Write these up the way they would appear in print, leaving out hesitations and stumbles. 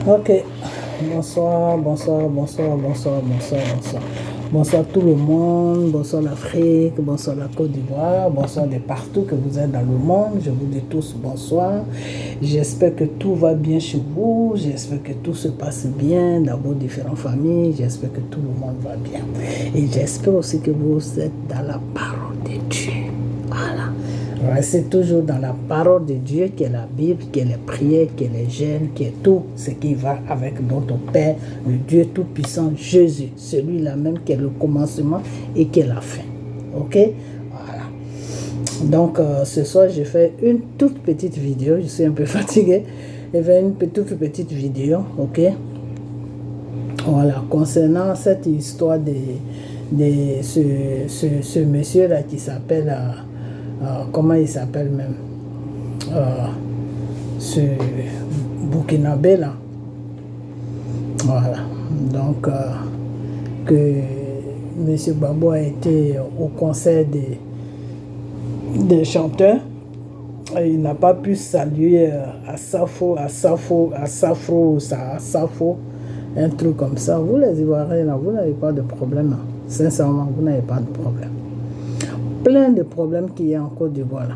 Ok, bonsoir, bonsoir, bonsoir, bonsoir, bonsoir, bonsoir. Bonsoir tout le monde, bonsoir l'Afrique, bonsoir la Côte d'Ivoire, bonsoir de partout que vous êtes dans le monde. Je vous dis tous bonsoir. J'espère que tout va bien chez vous, j'espère que tout se passe bien dans vos différentes familles, j'espère que tout le monde va bien. Et j'espère aussi que vous êtes dans la parole de Dieu. Voilà. Restez toujours dans la parole de Dieu, qui est la Bible, qui est les prières, qui est les jeûnes, qui est tout ce qui va avec notre Père, le Dieu Tout-Puissant, Jésus, celui-là même qui est le commencement et qui est la fin. Ok? Voilà. Donc, ce soir, j'ai fait une toute petite vidéo. Je suis un peu fatigué. J'ai fait une toute petite vidéo, ok? Voilà, concernant cette histoire de ce monsieur-là qui s'appelle... comment il s'appelle même, ce Burkinabé là. Voilà. Donc, que M. Gbagbo a été au concert des chanteurs. Et il n'a pas pu saluer Assafo, un truc comme ça. Vous les Ivoiriens là, vous n'avez pas de problème. Hein. Sincèrement, vous n'avez pas de problème. Plein de problèmes qu'il y a en Côte d'Ivoire.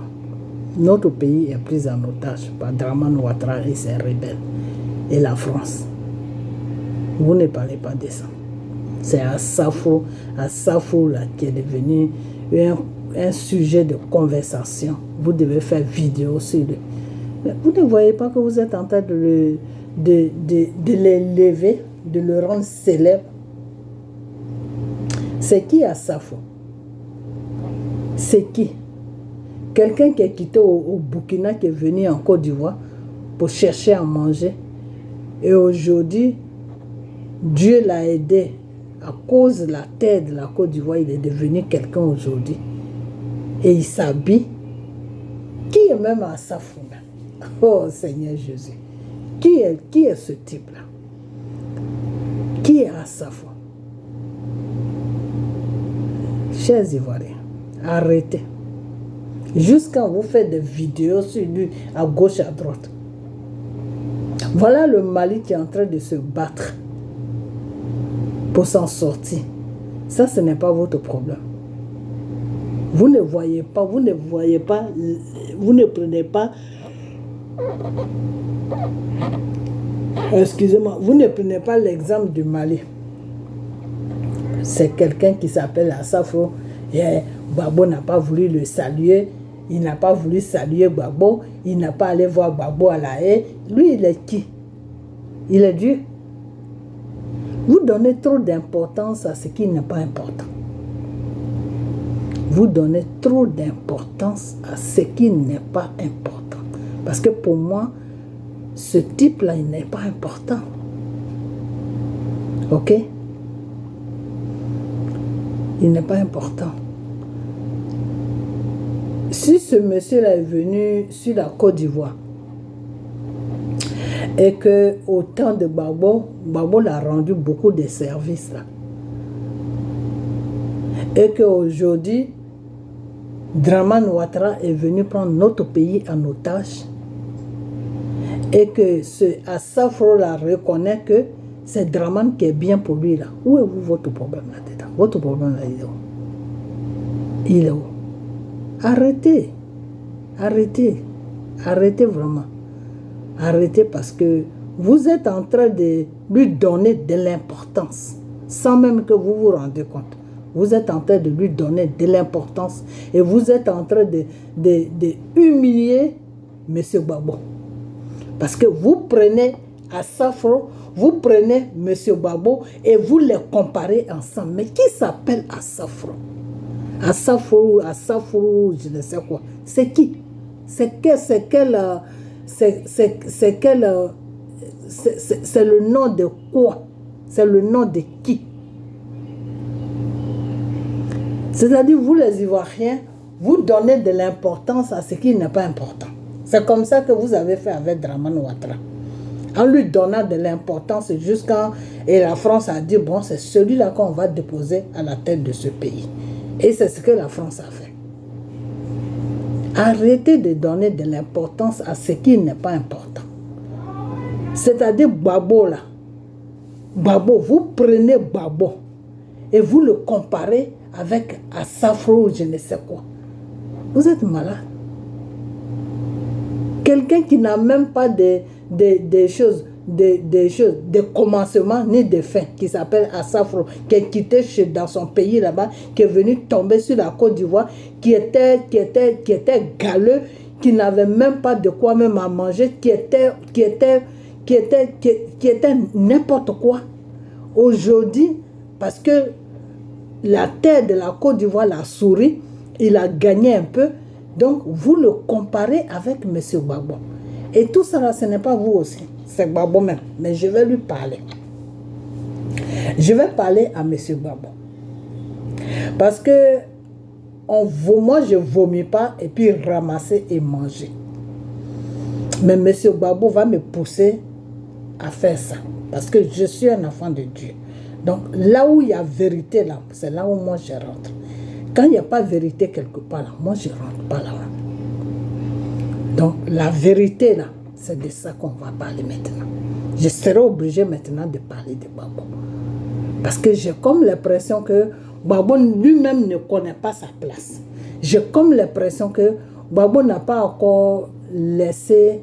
Notre pays est pris en otage par Dramane Ouattara et ses rebelles. Et la France. Vous ne parlez pas de ça. C'est Assafo là, qui est devenu un sujet de conversation. Vous devez faire vidéo sur lui. Mais vous ne voyez pas que vous êtes en train de l'élever, de le rendre célèbre. C'est qui Assafo? C'est qui? Quelqu'un qui est quitté au Burkina, qui est venu en Côte d'Ivoire pour chercher à manger. Et aujourd'hui, Dieu l'a aidé. À cause de la terre de la Côte d'Ivoire, il est devenu quelqu'un aujourd'hui. Et il s'habille. Qui est même à Assafo? Oh Seigneur Jésus. Qui est ce type-là? Qui est Assafo? Chers Ivoiriens, arrêtez. Jusqu'à vous faire des vidéos sur lui à gauche, à droite. Voilà le Mali qui est en train de se battre pour s'en sortir. Ça, ce n'est pas votre problème. Vous ne voyez pas, vous ne prenez pas, excusez-moi, vous ne prenez pas l'exemple du Mali. C'est quelqu'un qui s'appelle Assafo. Gbagbo n'a pas voulu le saluer. Il n'a pas voulu saluer Gbagbo. Il n'a pas allé voir Gbagbo à la haie. Lui, il est qui? Il est Dieu. Vous donnez trop d'importance à ce qui n'est pas important. Vous donnez trop d'importance à ce qui n'est pas important. Parce que pour moi, ce type-là, il n'est pas important. Ok? Il n'est pas important. Si ce monsieur-là est venu sur la Côte d'Ivoire et qu'au temps de Gbagbo, Gbagbo l'a rendu beaucoup de services là, et qu'aujourd'hui, Dramane Ouattara est venu prendre notre pays en otage, et que ce Assafo là reconnaît que c'est Dramane qui est bien pour lui là. Où est votre problème là-dedans? Votre problème là, il est où? Il est où? Arrêtez. Arrêtez. Arrêtez vraiment. Arrêtez parce que vous êtes en train de lui donner de l'importance sans même que vous vous rendez compte. Vous êtes en train de lui donner de l'importance et vous êtes en train de humilier M. Gbagbo. Parce que vous prenez Assafo, vous prenez M. Gbagbo et vous les comparez ensemble. Mais qui s'appelle Assafo? Assafo, je ne sais quoi. C'est qui? C'est le nom de quoi? C'est le nom de qui? C'est-à-dire, vous les Ivoiriens, vous donnez de l'importance à ce qui n'est pas important. C'est comme ça que vous avez fait avec Dramane Ouattara. En lui donnant de l'importance jusqu'à... Et la France a dit, bon, c'est celui-là qu'on va déposer à la tête de ce pays. Et c'est ce que la France a fait. Arrêtez de donner de l'importance à ce qui n'est pas important. C'est-à-dire Gbagbo là. Gbagbo, vous prenez Gbagbo et vous le comparez avec Assafro ou je ne sais quoi. Vous êtes malade. Quelqu'un qui n'a même pas des choses, des commencements ni des fins, qui s'appelle Assafro, qui est quitté dans son pays là-bas, qui est venu tomber sur la Côte d'Ivoire, qui était galeux, qui n'avait même pas de quoi même à manger, qui était n'importe quoi. Aujourd'hui, parce que la terre de la Côte d'Ivoire l'a souri, il a gagné un peu, donc vous le comparez avec M. Gbagbo. Et tout ça là, ce n'est pas vous aussi, c'est Gbagbo même, mais je vais lui parler. Je vais parler à M. Gbagbo. Parce que moi je ne vomis pas et puis ramasser et manger. Mais M. Gbagbo va me pousser à faire ça. Parce que je suis un enfant de Dieu. Donc là où il y a vérité là, c'est là où moi je rentre. Quand il n'y a pas vérité quelque part là, moi je ne rentre pas là. Donc la vérité là, c'est de ça qu'on va parler maintenant. Je serai obligé maintenant de parler de Gbagbo. Parce que j'ai comme l'impression que Gbagbo lui-même ne connaît pas sa place. J'ai comme l'impression que Gbagbo n'a pas encore laissé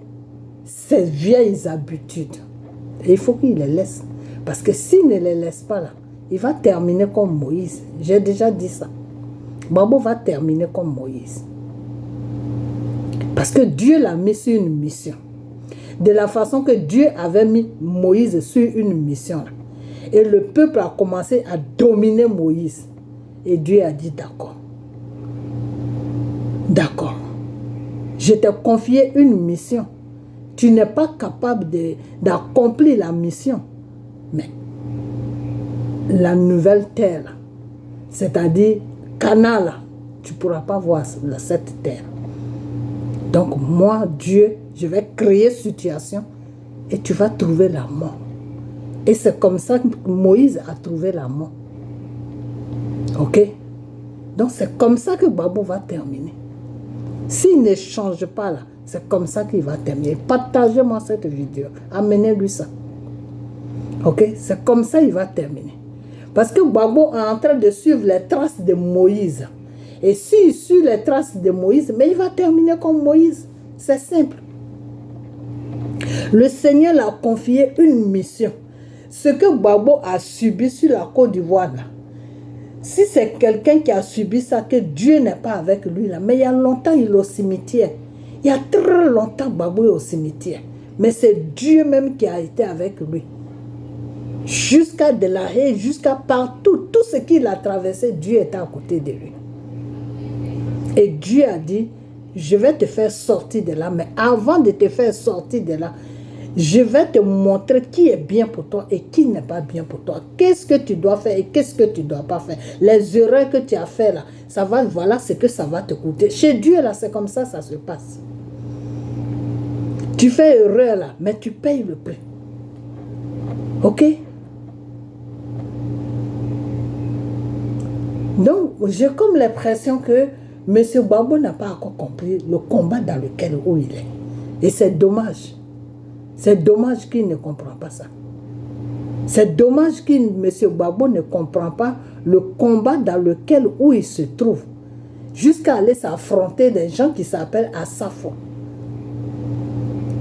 ses vieilles habitudes. Et il faut qu'il les laisse. Parce que s'il ne les laisse pas là, il va terminer comme Moïse. J'ai déjà dit ça. Gbagbo va terminer comme Moïse. Parce que Dieu l'a mis sur une mission. De la façon que Dieu avait mis Moïse sur une mission là. Et le peuple a commencé à dominer Moïse. Et Dieu a dit d'accord. D'accord. Je t'ai confié une mission. Tu n'es pas capable d'accomplir la mission. Mais la nouvelle terre, c'est-à-dire Canaan, tu ne pourras pas voir cette terre. Donc moi, Dieu, je vais créer une situation et tu vas trouver la mort. Et c'est comme ça que Moïse a trouvé la mort. Ok? Donc c'est comme ça que Gbagbo va terminer. S'il ne change pas là, c'est comme ça qu'il va terminer. Partagez-moi cette vidéo. Amenez-lui ça. Ok? C'est comme ça qu'il va terminer. Parce que Gbagbo est en train de suivre les traces de Moïse. Et s'il suit les traces de Moïse, mais il va terminer comme Moïse. C'est simple. Le Seigneur l'a confié une mission. Ce que Gbagbo a subi sur la Côte d'Ivoire, si c'est quelqu'un qui a subi ça, que Dieu n'est pas avec lui, là, mais il y a longtemps, il est au cimetière. Il y a très longtemps, Gbagbo est au cimetière. Mais c'est Dieu même qui a été avec lui. Jusqu'à De La Haye, jusqu'à partout, tout ce qu'il a traversé, Dieu était à côté de lui. Et Dieu a dit, je vais te faire sortir de là, mais avant de te faire sortir de là, je vais te montrer qui est bien pour toi et qui n'est pas bien pour toi. Qu'est-ce que tu dois faire et qu'est-ce que tu ne dois pas faire. Les erreurs que tu as fait là, ça va, voilà ce que ça va te coûter. Chez Dieu là, c'est comme ça se passe. Tu fais erreur là, mais tu payes le prix. Ok? Donc, j'ai comme l'impression que M. Gbagbo n'a pas encore compris le combat dans lequel il est. Et c'est dommage. C'est dommage qu'il ne comprend pas ça. C'est dommage que M. Gbagbo ne comprend pas le combat dans lequel il se trouve. Jusqu'à aller s'affronter des gens qui s'appellent Assafo.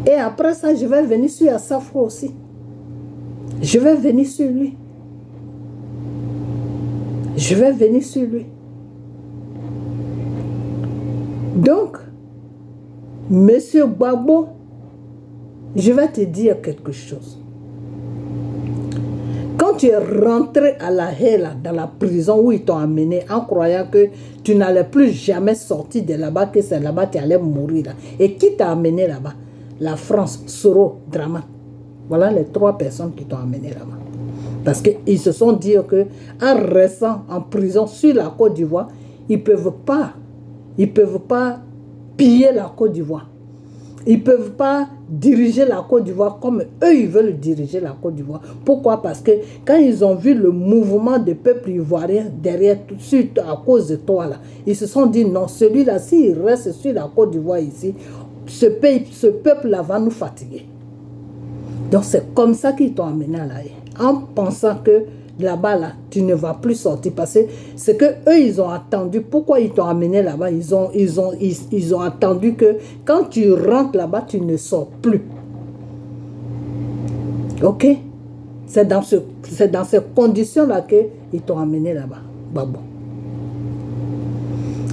Et après ça, je vais venir sur Assafo aussi. Je vais venir sur lui. Je vais venir sur lui. Donc, Monsieur Gbagbo, je vais te dire quelque chose. Quand tu es rentré à La Haye, dans la prison où ils t'ont amené, en croyant que tu n'allais plus jamais sortir de là-bas, que c'est là-bas que tu allais mourir. Là. Et qui t'a amené là-bas? La France, Soro, Draman. Voilà les 3 personnes qui t'ont amené là-bas. Parce qu'ils se sont dit qu'en restant en prison sur la Côte d'Ivoire, ils ne peuvent pas piller la Côte d'Ivoire. Ils ne peuvent pas diriger la Côte d'Ivoire comme eux, ils veulent diriger la Côte d'Ivoire. Pourquoi? Parce que quand ils ont vu le mouvement des peuples ivoiriens derrière, tout de suite à cause de toi, là, ils se sont dit non, celui-là, s'il reste sur la Côte d'Ivoire ici, ce peuple-là va nous fatiguer. Donc c'est comme ça qu'ils t'ont amené à La Haye, en pensant que là-bas, là, tu ne vas plus sortir. Parce que c'est que eux, ils ont attendu. Pourquoi ils t'ont amené là-bas? Ils ont attendu que quand tu rentres là-bas, tu ne sors plus. Ok? C'est dans ces conditions-là qu'ils t'ont amené là-bas. Bah bon.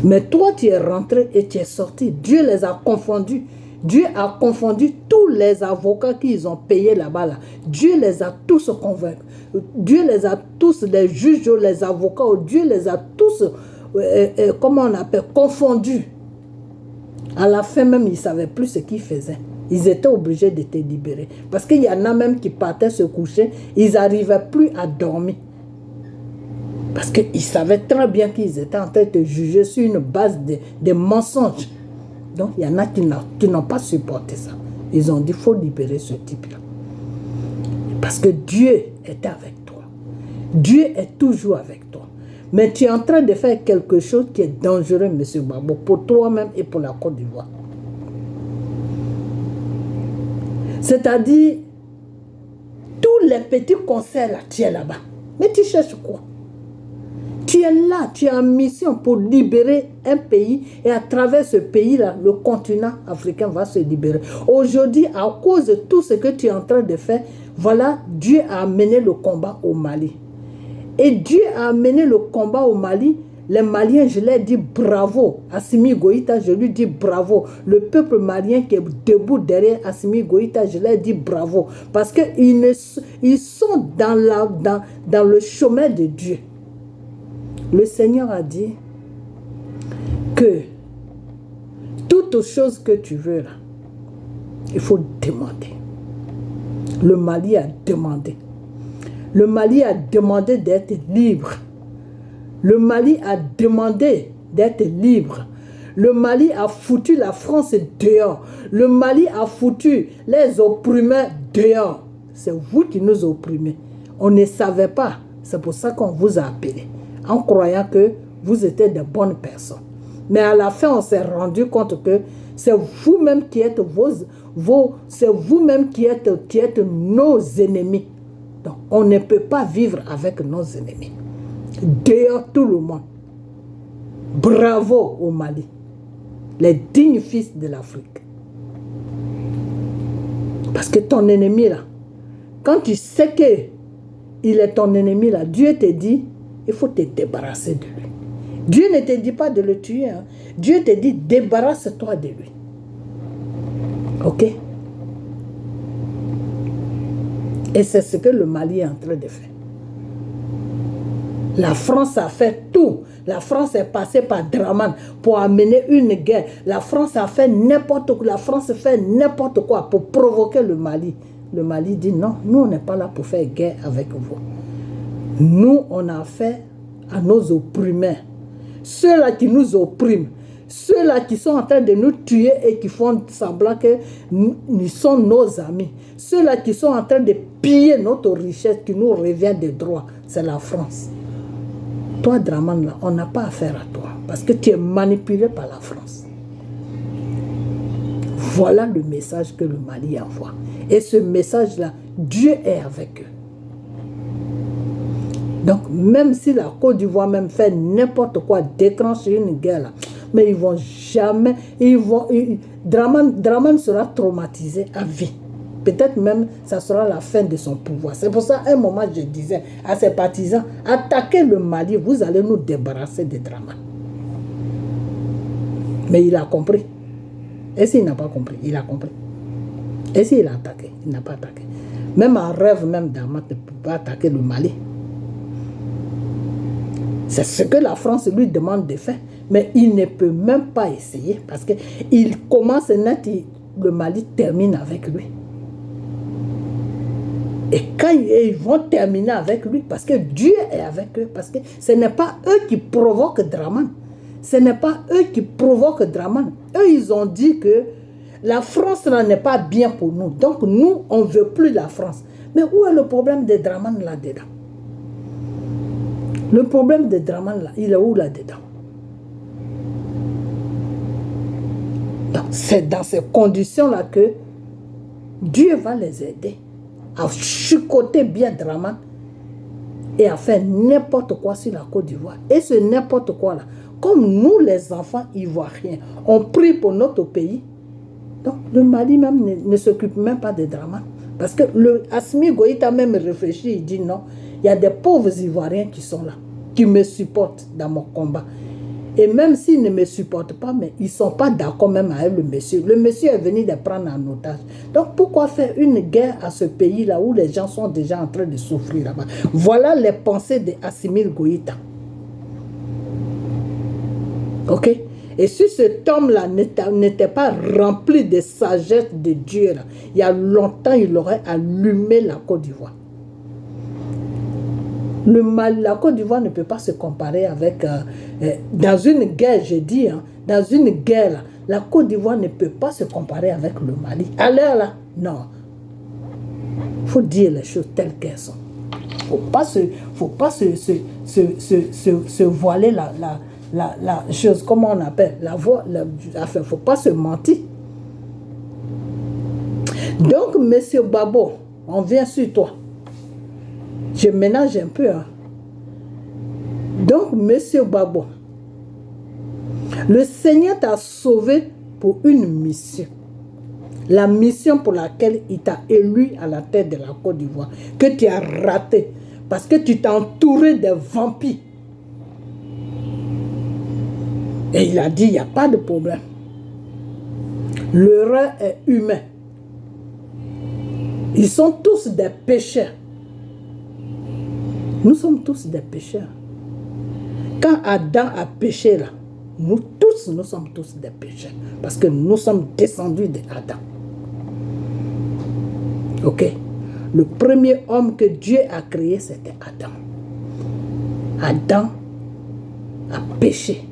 Mais toi, tu es rentré et tu es sorti. Dieu les a confondus. Dieu a confondu tous les avocats qu'ils ont payés là-bas. Là. Dieu les a tous convaincus. Dieu les a tous, les juges, les avocats, Dieu les a tous, comment on appelle, confondus. À la fin même, ils ne savaient plus ce qu'ils faisaient. Ils étaient obligés de te libérer. Parce qu'il y en a même qui partaient se coucher, ils n'arrivaient plus à dormir. Parce qu'ils savaient très bien qu'ils étaient en train de te juger sur une base de mensonges. Donc, il y en a qui n'ont pas supporté ça. Ils ont dit, il faut libérer ce type-là. Parce que Dieu était avec toi. Dieu est toujours avec toi. Mais tu es en train de faire quelque chose qui est dangereux, M. Babo, pour toi-même et pour la Côte d'Ivoire. C'est-à-dire, tous les petits concerts là, tu es là-bas. Mais tu cherches quoi? Tu es là, tu es en mission pour libérer un pays et à travers ce pays-là, le continent africain va se libérer. Aujourd'hui, à cause de tout ce que tu es en train de faire, voilà, Dieu a amené le combat au Mali. Et Dieu a amené le combat au Mali. Les Maliens, je leur dis bravo. Assimi Goïta, je lui dis bravo. Le peuple malien qui est debout derrière Assimi Goïta, je leur dis bravo. Parce qu'ils sont dans le chemin de Dieu. Le Seigneur a dit que toute chose que tu veux là, il faut demander. Le Mali a demandé. Le Mali a demandé d'être libre. Le Mali a demandé d'être libre. Le Mali a foutu la France dehors. Le Mali a foutu les opprimés dehors. C'est vous qui nous opprimez. On ne savait pas. C'est pour ça qu'on vous a appelé. En croyant que vous étiez de bonnes personnes. Mais à la fin, on s'est rendu compte que c'est vous-même qui êtes c'est vous-même qui êtes nos ennemis. Donc, on ne peut pas vivre avec nos ennemis. Dehors tout le monde. Bravo au Mali. Les dignes fils de l'Afrique. Parce que ton ennemi là, quand tu sais qu'il est ton ennemi là, Dieu te dit, il faut te débarrasser de lui. Dieu ne te dit pas de le tuer. Hein. Dieu te dit, débarrasse-toi de lui. Ok? Et c'est ce que le Mali est en train de faire. La France a fait tout. La France est passée par Dramane pour amener une guerre. La France a fait n'importe quoi. La France fait n'importe quoi pour provoquer le Mali. Le Mali dit non, nous on n'est pas là pour faire guerre avec vous. Nous on a fait à nos opprimés. Ceux-là qui nous oppriment. Ceux-là qui sont en train de nous tuer et qui font semblant que nous sommes nos amis. Ceux-là qui sont en train de piller notre richesse qui nous revient de droit. C'est la France. Toi, Dramane, là, on n'a pas affaire à toi. Parce que tu es manipulé par la France. Voilà le message que le Mali envoie. Et ce message-là, Dieu est avec eux. Donc, même si la Côte d'Ivoire même fait n'importe quoi, déclencher une guerre, là, mais ils vont jamais... Dramane sera traumatisé à vie. Peut-être même, ça sera la fin de son pouvoir. C'est pour ça, à un moment, je disais à ses partisans, attaquez le Mali, vous allez nous débarrasser de Dramane. Mais il a compris. Et s'il n'a pas compris, il a compris. Et s'il a attaqué, il n'a pas attaqué. Même en rêve, même Dramane ne peut pas attaquer le Mali. C'est ce que la France lui demande de faire. Mais il ne peut même pas essayer parce qu'il commence net, le Mali termine avec lui. Et quand ils vont terminer avec lui, parce que Dieu est avec eux, parce que ce n'est pas eux qui provoquent Dramane. Ce n'est pas eux qui provoquent Dramane. Eux, ils ont dit que la France n'est pas bien pour nous. Donc, nous, on ne veut plus la France. Mais où est le problème de Dramane là-dedans? Le problème de Dramane, là, il est où là-dedans? C'est dans ces conditions-là que Dieu va les aider à chicoter bien Dramane et à faire n'importe quoi sur la Côte d'Ivoire. Et ce n'importe quoi là, comme nous les enfants ivoiriens, on prie pour notre pays, donc le Mali même ne s'occupe même pas de Dramane. Parce que le Assimi Goïta même réfléchit, il dit non, il y a des pauvres Ivoiriens qui sont là, qui me supportent dans mon combat. Et même s'ils ne me supportent pas, mais ils ne sont pas d'accord même avec le monsieur. Le monsieur est venu les prendre en otage. Donc pourquoi faire une guerre à ce pays-là où les gens sont déjà en train de souffrir là-bas? Voilà les pensées d'Assimi Goïta. Ok? Et si cet homme-là n'était pas rempli de sagesse de Dieu, là, il y a longtemps, il aurait allumé la Côte d'Ivoire. La Côte d'Ivoire ne peut pas se comparer avec... dans une guerre, je dis, hein, dans une guerre, là, la Côte d'Ivoire ne peut pas se comparer avec le Mali. À l'heure là, non. Il faut dire les choses telles qu'elles sont. Il ne faut pas se voiler la chose, comment on appelle, la voix, enfin, faut pas se mentir. Donc, monsieur Babo, on vient sur toi. Je ménage un peu. Hein. Donc, monsieur Babo, le Seigneur t'a sauvé pour une mission. La mission pour laquelle il t'a élu à la tête de la Côte d'Ivoire, que tu as raté, parce que tu t'es entouré des vampires. Et il a dit, il n'y a pas de problème. L'erreur est humaine. Ils sont tous des pécheurs. Nous sommes tous des pécheurs. Quand Adam a péché là, nous sommes tous des pécheurs. Parce que nous sommes descendus d'Adam. Ok? Le premier homme que Dieu a créé, c'était Adam. Adam a péché.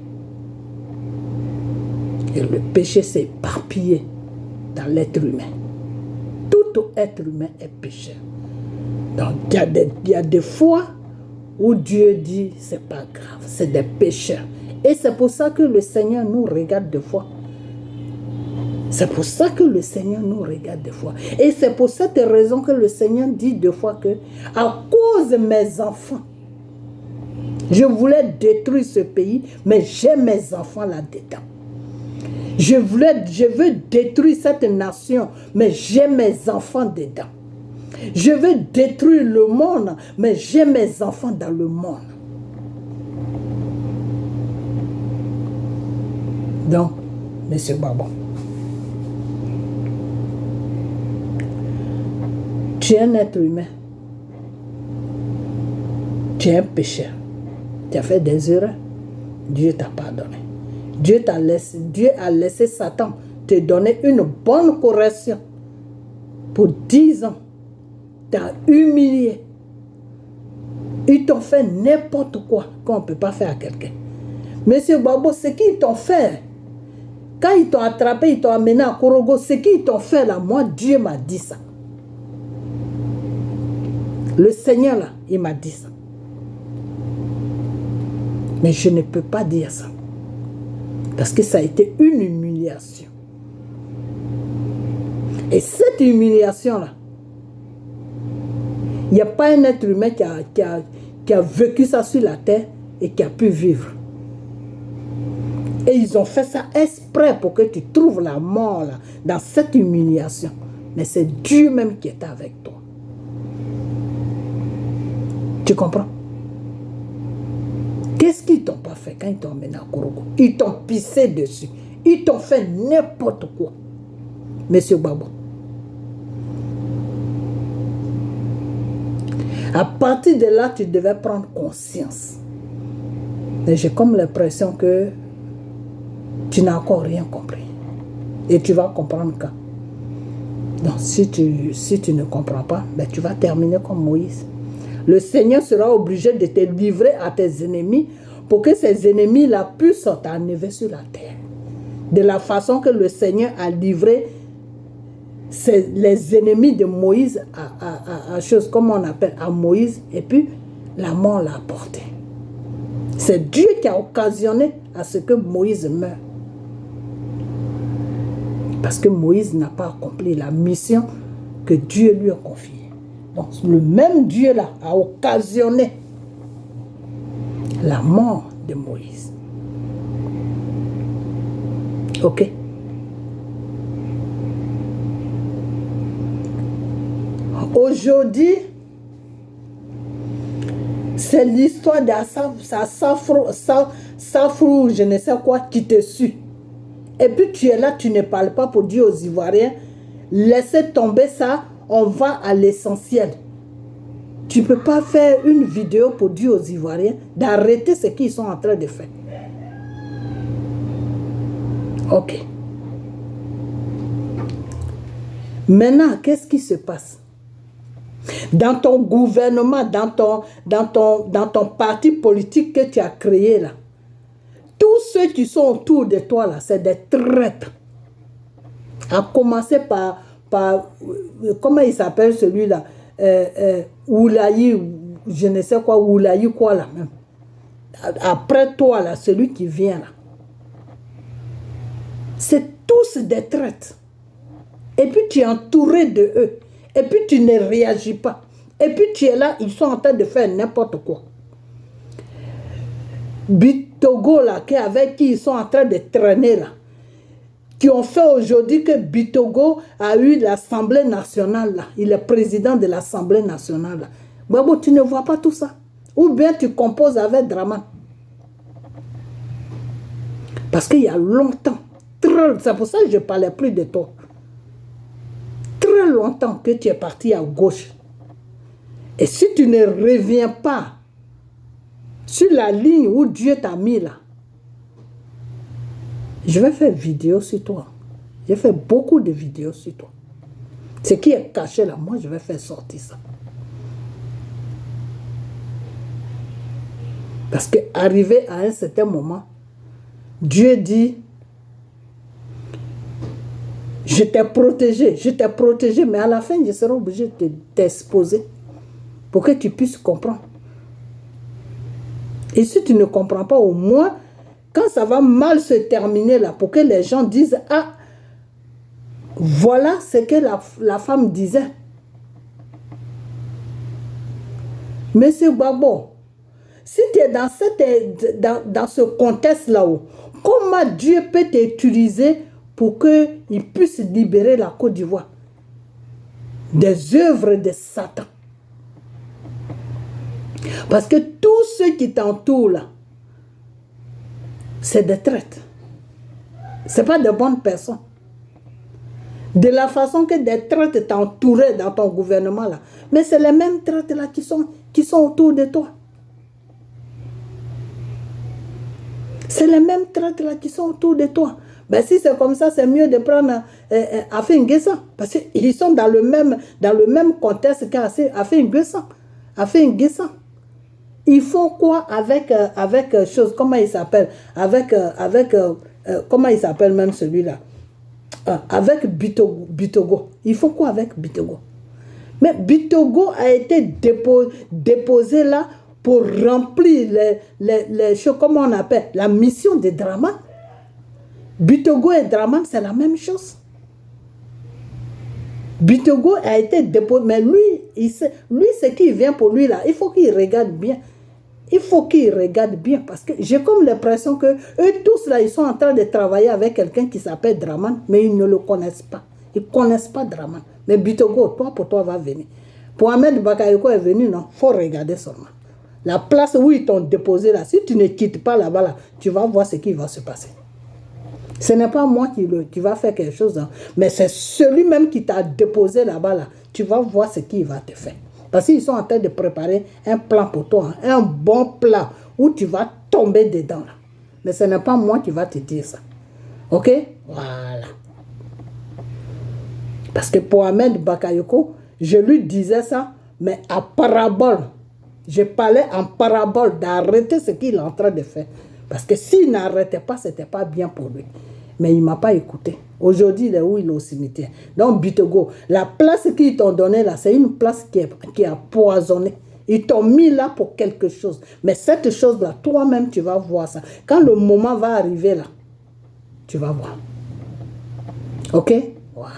Et le péché s'est éparpillé dans l'être humain. Tout être humain est pécheur. Donc, il y a des fois où Dieu dit, c'est pas grave, c'est des pécheurs. Et c'est pour ça que le Seigneur nous regarde des fois. C'est pour ça que le Seigneur nous regarde des fois. Et c'est pour cette raison que le Seigneur dit des fois que, à cause de mes enfants, je voulais détruire ce pays, mais j'ai mes enfants là-dedans. Je veux détruire cette nation, mais j'ai mes enfants dedans. Je veux détruire le monde, mais j'ai mes enfants dans le monde. Donc, monsieur Babo, tu es un être humain. Tu es un pécheur. Tu as fait des erreurs. Dieu t'a pardonné. Dieu a laissé Satan te donner une bonne correction. Pour 10 ans, t'as humilié. Ils t'ont fait n'importe quoi qu'on ne peut pas faire à quelqu'un. Monsieur Babo, ce qu'ils t'ont fait, quand ils t'ont attrapé, ils t'ont amené à Korogo, ce qu'ils t'ont fait là, moi, Dieu m'a dit ça. Le Seigneur là, il m'a dit ça. Mais je ne peux pas dire ça. Parce que ça a été une humiliation. Et cette humiliation-là, il n'y a pas un être humain qui a vécu ça sur la terre et qui a pu vivre. Et ils ont fait ça exprès pour que tu trouves la mort là, dans cette humiliation. Mais c'est Dieu même qui est avec toi. Tu comprends? Qu'est-ce qu'ils t'ont pas fait quand ils t'ont emmené à Korogo? Ils t'ont pissé dessus. Ils t'ont fait n'importe quoi. Monsieur Babo. À partir de là, tu devais prendre conscience. Mais j'ai comme l'impression que tu n'as encore rien compris. Et tu vas comprendre quand. Donc, si tu ne comprends pas, ben, tu vas terminer comme Moïse. Le Seigneur sera obligé de te livrer à tes ennemis pour que ces ennemis-là puissent t'enlever sur la terre. De la façon que le Seigneur a livré les ennemis de Moïse à chose comme on appelle à Moïse, et puis la mort l'a apporté. C'est Dieu qui a occasionné à ce que Moïse meure. Parce que Moïse n'a pas accompli la mission que Dieu lui a confiée. Donc, le même Dieu-là a occasionné la mort de Moïse. Ok? Aujourd'hui, c'est l'histoire d'Asafrou, je ne sais quoi, qui te suit. Et puis tu es là, tu ne parles pas pour dire aux Ivoiriens, laissez tomber ça, on va à l'essentiel. Tu ne peux pas faire une vidéo pour dire aux Ivoiriens d'arrêter ce qu'ils sont en train de faire. Ok. Maintenant, qu'est-ce qui se passe? Dans ton gouvernement, dans ton parti politique que tu as créé là, tous ceux qui sont autour de toi là, c'est des traîtres. À commencer par comment il s'appelle celui-là, Oulayi, je ne sais quoi, Oulayi quoi là même. Après toi là, celui qui vient là. C'est tous des traîtres. Et puis tu es entouré de eux. Et puis tu ne réagis pas. Et puis tu es là, ils sont en train de faire n'importe quoi. Bitogo là, avec qui ils sont en train de traîner là, qui ont fait aujourd'hui que Bitogo a eu l'Assemblée nationale là. Il est président de l'Assemblée nationale là. Babo, tu ne vois pas tout ça. Ou bien tu composes avec Draman. Parce qu'il y a longtemps, c'est pour ça que je ne parlais plus de toi. Très longtemps que tu es parti à gauche. Et si tu ne reviens pas sur la ligne où Dieu t'a mis là, je vais faire vidéo sur toi. J'ai fait beaucoup de vidéos sur toi. Ce qui est caché là, moi je vais faire sortir ça. Parce qu'arrivé à un certain moment, Dieu dit, je t'ai protégé, mais à la fin, je serai obligé de t'exposer pour que tu puisses comprendre. Et si tu ne comprends pas, au moins, quand ça va mal se terminer là, pour que les gens disent, ah, voilà ce que la femme disait. Monsieur Babo, si tu es dans ce contexte là-haut, comment Dieu peut t'utiliser pour qu'il puisse libérer la Côte d'Ivoire des œuvres de Satan? Parce que tous ceux qui t'entourent là, c'est des traîtres. Ce n'est pas de bonnes personnes. De la façon que des traîtres t'entouraient dans ton gouvernement là. Mais c'est les mêmes traîtres là qui sont autour de toi. C'est les mêmes traîtres là qui sont autour de toi. Ben si c'est comme ça, c'est mieux de prendre Afin-N'Guessan. Parce qu'ils sont dans le même contexte qu'Afin-N'Guessan. Afin-N'Guessan. Ils font quoi avec chose, comment il s'appelle? Comment il s'appelle même celui-là? Avec Bitogo. Ils font quoi avec Bitogo? Mais Bitogo a été déposé là pour remplir les choses, comment on appelle, la mission de Draman. Bitogo et Draman, c'est la même chose. Bitogo a été déposé, mais lui, ce qui vient pour lui là, il faut qu'il regarde bien. Il faut qu'il regarde bien, parce que j'ai comme l'impression que eux tous là, ils sont en train de travailler avec quelqu'un qui s'appelle Draman, mais ils ne le connaissent pas. Ils ne connaissent pas Draman. Mais Bitogo, pour toi, va venir. Pour Ahmed Bakayoko est venu, non, il faut regarder seulement. La place où ils t'ont déposé là, si tu ne quittes pas là-bas, là, tu vas voir ce qui va se passer. Ce n'est pas moi qui va faire quelque chose, hein, mais c'est celui-même qui t'a déposé là-bas, là, tu vas voir ce qu'il va te faire. Parce qu'ils sont en train de préparer un plan pour toi, hein, un bon plan où tu vas tomber dedans. Là. Mais ce n'est pas moi qui va te dire ça. Ok? Voilà. Parce que pour Ahmed Bakayoko, je lui disais ça, mais à parabole. Je parlais en parabole d'arrêter ce qu'il est en train de faire. Parce que s'il n'arrêtait pas, ce n'était pas bien pour lui. Mais il ne m'a pas écouté. Aujourd'hui, il est où? Il est au cimetière. Donc, Bitogo, la place qu'ils t'ont donnée là, c'est une place qui est empoisonnée. Ils t'ont mis là pour quelque chose. Mais cette chose-là, toi-même, tu vas voir ça. Quand le moment va arriver là, tu vas voir. Ok? Voilà.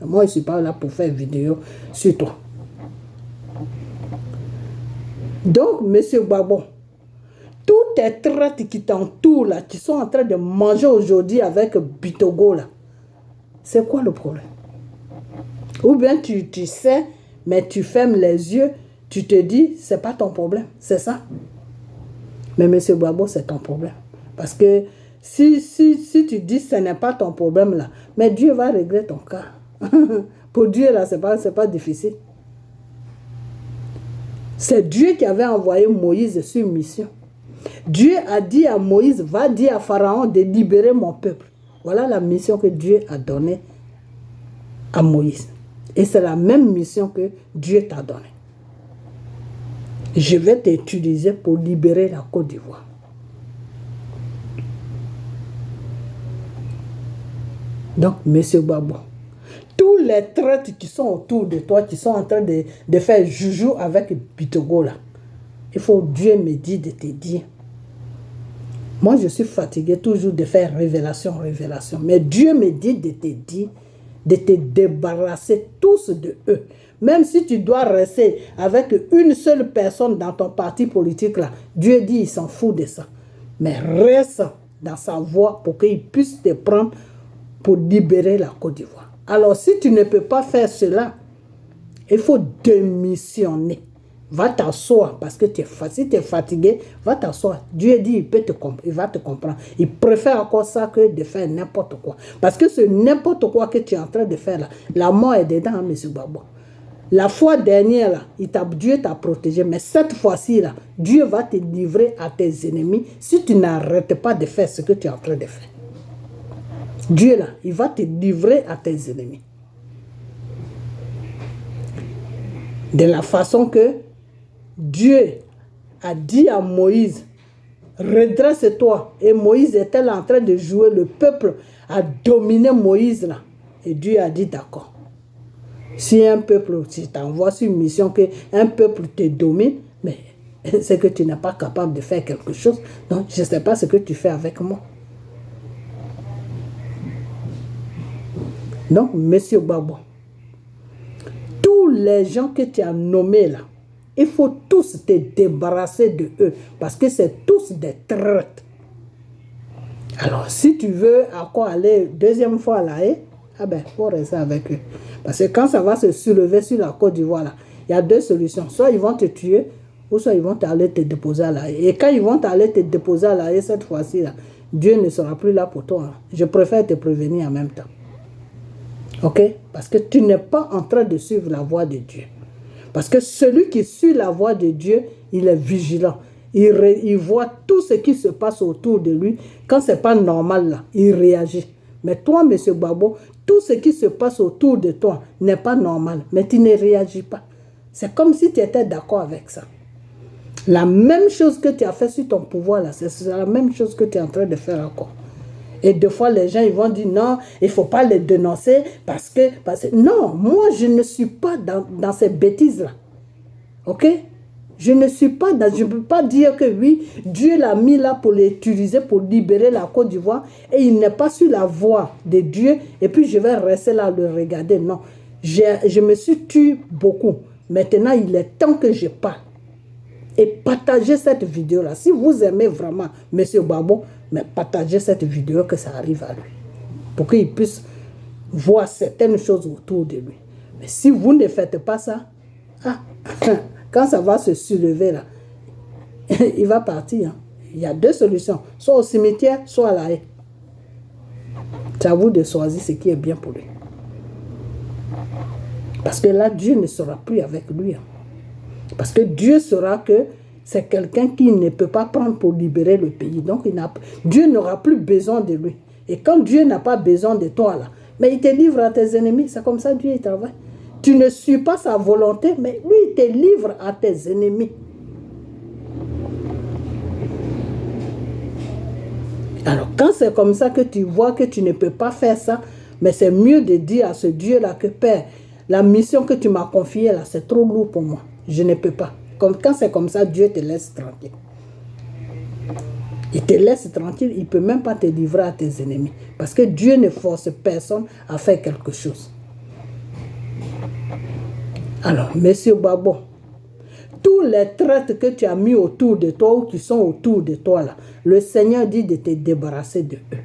Moi, je ne suis pas là pour faire vidéo sur toi. Donc, monsieur Gbagbo, tous tes traites qui t'entourent là, qui sont en train de manger aujourd'hui avec Bitogo là, c'est quoi le problème? Ou bien tu sais, mais tu fermes les yeux, tu te dis, c'est pas ton problème, c'est ça. Mais monsieur Gbagbo, c'est ton problème. Parce que si tu dis ce n'est pas ton problème là, mais Dieu va régler ton cas. Pour Dieu là, c'est pas difficile. C'est Dieu qui avait envoyé Moïse sur mission. Dieu a dit à Moïse, va dire à Pharaon de libérer mon peuple. Voilà la mission que Dieu a donnée à Moïse. Et c'est la même mission que Dieu t'a donnée. Je vais t'utiliser pour libérer la Côte d'Ivoire. Donc, monsieur Gbagbo, tous les traites qui sont autour de toi, qui sont en train de faire joujou avec Bitogo là, il faut Dieu me dit de te dire. Moi, je suis fatigué toujours de faire révélation. Mais Dieu me dit de te dire, de te débarrasser tous de eux. Même si tu dois rester avec une seule personne dans ton parti politique là, Dieu dit il s'en fout de ça. Mais reste dans sa voie pour qu'il puisse te prendre pour libérer la Côte d'Ivoire. Alors, si tu ne peux pas faire cela, il faut démissionner. Va t'asseoir parce que si tu es fatigué, va t'asseoir. Dieu dit il va te comprendre. Il préfère encore ça que de faire n'importe quoi. Parce que ce n'importe quoi que tu es en train de faire là, la mort est dedans, M. Gbagbo. La fois dernière, là, Dieu t'a protégé. Mais cette fois-ci, là, Dieu va te livrer à tes ennemis si tu n'arrêtes pas de faire ce que tu es en train de faire. Dieu, là, il va te livrer à tes ennemis. De la façon que Dieu a dit à Moïse, redresse-toi. Et Moïse était là en train de jouer. Le peuple a dominé Moïse là. Et Dieu a dit d'accord. Si un peuple, si tu envoies sur une mission qu'un peuple te domine, mais c'est que tu n'es pas capable de faire quelque chose. Donc, je ne sais pas ce que tu fais avec moi. Donc, monsieur Gbagbo, tous les gens que tu as nommés là, il faut tous te débarrasser de eux parce que c'est tous des traites. Alors, si tu veux encore aller deuxième fois à La Haye, ah ben, il faut rester avec eux. Parce que quand ça va se soulever sur la Côte d'Ivoire, là, il y a deux solutions. Soit ils vont te tuer, ou soit ils vont aller te déposer à La Haye. Et quand ils vont aller te déposer à La Haye, cette fois-ci, là, Dieu ne sera plus là pour toi. Hein. Je préfère te prévenir en même temps. Ok? Parce que tu n'es pas en train de suivre la voie de Dieu. Parce que celui qui suit la voie de Dieu, il est vigilant. Il voit tout ce qui se passe autour de lui. Quand ce n'est pas normal, là, il réagit. Mais toi, M. Gbagbo, tout ce qui se passe autour de toi n'est pas normal. Mais tu ne réagis pas. C'est comme si tu étais d'accord avec ça. La même chose que tu as fait sur ton pouvoir, là, c'est la même chose que tu es en train de faire encore. Et des fois, les gens ils vont dire non, il ne faut pas les dénoncer parce que... Non, moi, je ne suis pas dans ces bêtises-là. Ok? Je ne suis pas dans... Je ne peux pas dire que oui, Dieu l'a mis là pour l'utiliser, pour libérer la Côte d'Ivoire et il n'est pas sur la voie de Dieu et puis je vais rester là le regarder. Non, je me suis tué beaucoup. Maintenant, il est temps que je parle. Et partagez cette vidéo-là. Si vous aimez vraiment M. Gbagbo, mais partagez cette vidéo que ça arrive à lui. Pour qu'il puisse voir certaines choses autour de lui. Mais si vous ne faites pas ça, quand ça va se soulever là, il va partir. Hein. Il y a deux solutions. Soit au cimetière, soit à La Haye. C'est à vous de choisir ce qui est bien pour lui. Parce que là, Dieu ne sera plus avec lui. Hein. Parce que Dieu saura que c'est quelqu'un qui ne peut pas prendre pour libérer le pays. Donc, Dieu n'aura plus besoin de lui. Et quand Dieu n'a pas besoin de toi, là, mais il te livre à tes ennemis. C'est comme ça Dieu il travaille. Tu ne suis pas sa volonté, mais lui, il te livre à tes ennemis. Alors, quand c'est comme ça que tu vois que tu ne peux pas faire ça, mais c'est mieux de dire à ce Dieu-là que Père, la mission que tu m'as confiée là, c'est trop lourd pour moi. Je ne peux pas. Quand c'est comme ça, Dieu te laisse tranquille. Il te laisse tranquille, il ne peut même pas te livrer à tes ennemis. Parce que Dieu ne force personne à faire quelque chose. Alors, monsieur Babo, tous les traites que tu as mis autour de toi ou qui sont autour de toi, là, le Seigneur dit de te débarrasser de eux.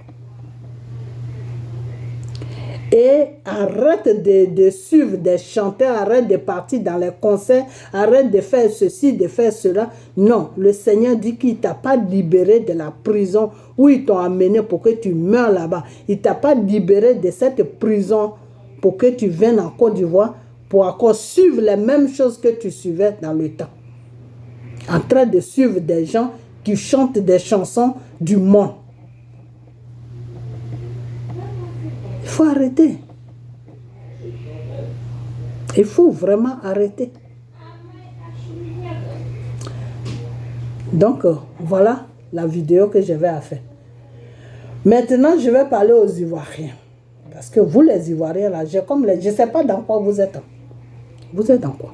Et arrête de suivre des chanteurs, arrête de partir dans les concerts, arrête de faire ceci, de faire cela. Non, le Seigneur dit qu'il ne t'a pas libéré de la prison où ils t'ont amené pour que tu meurs là-bas. Il ne t'a pas libéré de cette prison pour que tu viennes en Côte d'Ivoire pour encore suivre les mêmes choses que tu suivais dans le temps. En train de suivre des gens qui chantent des chansons du monde. Il faut arrêter. Il faut vraiment arrêter. Donc, voilà la vidéo que je vais faire. Maintenant, je vais parler aux Ivoiriens. Parce que vous, les Ivoiriens, là, je ne sais pas dans quoi vous êtes. Vous êtes dans quoi?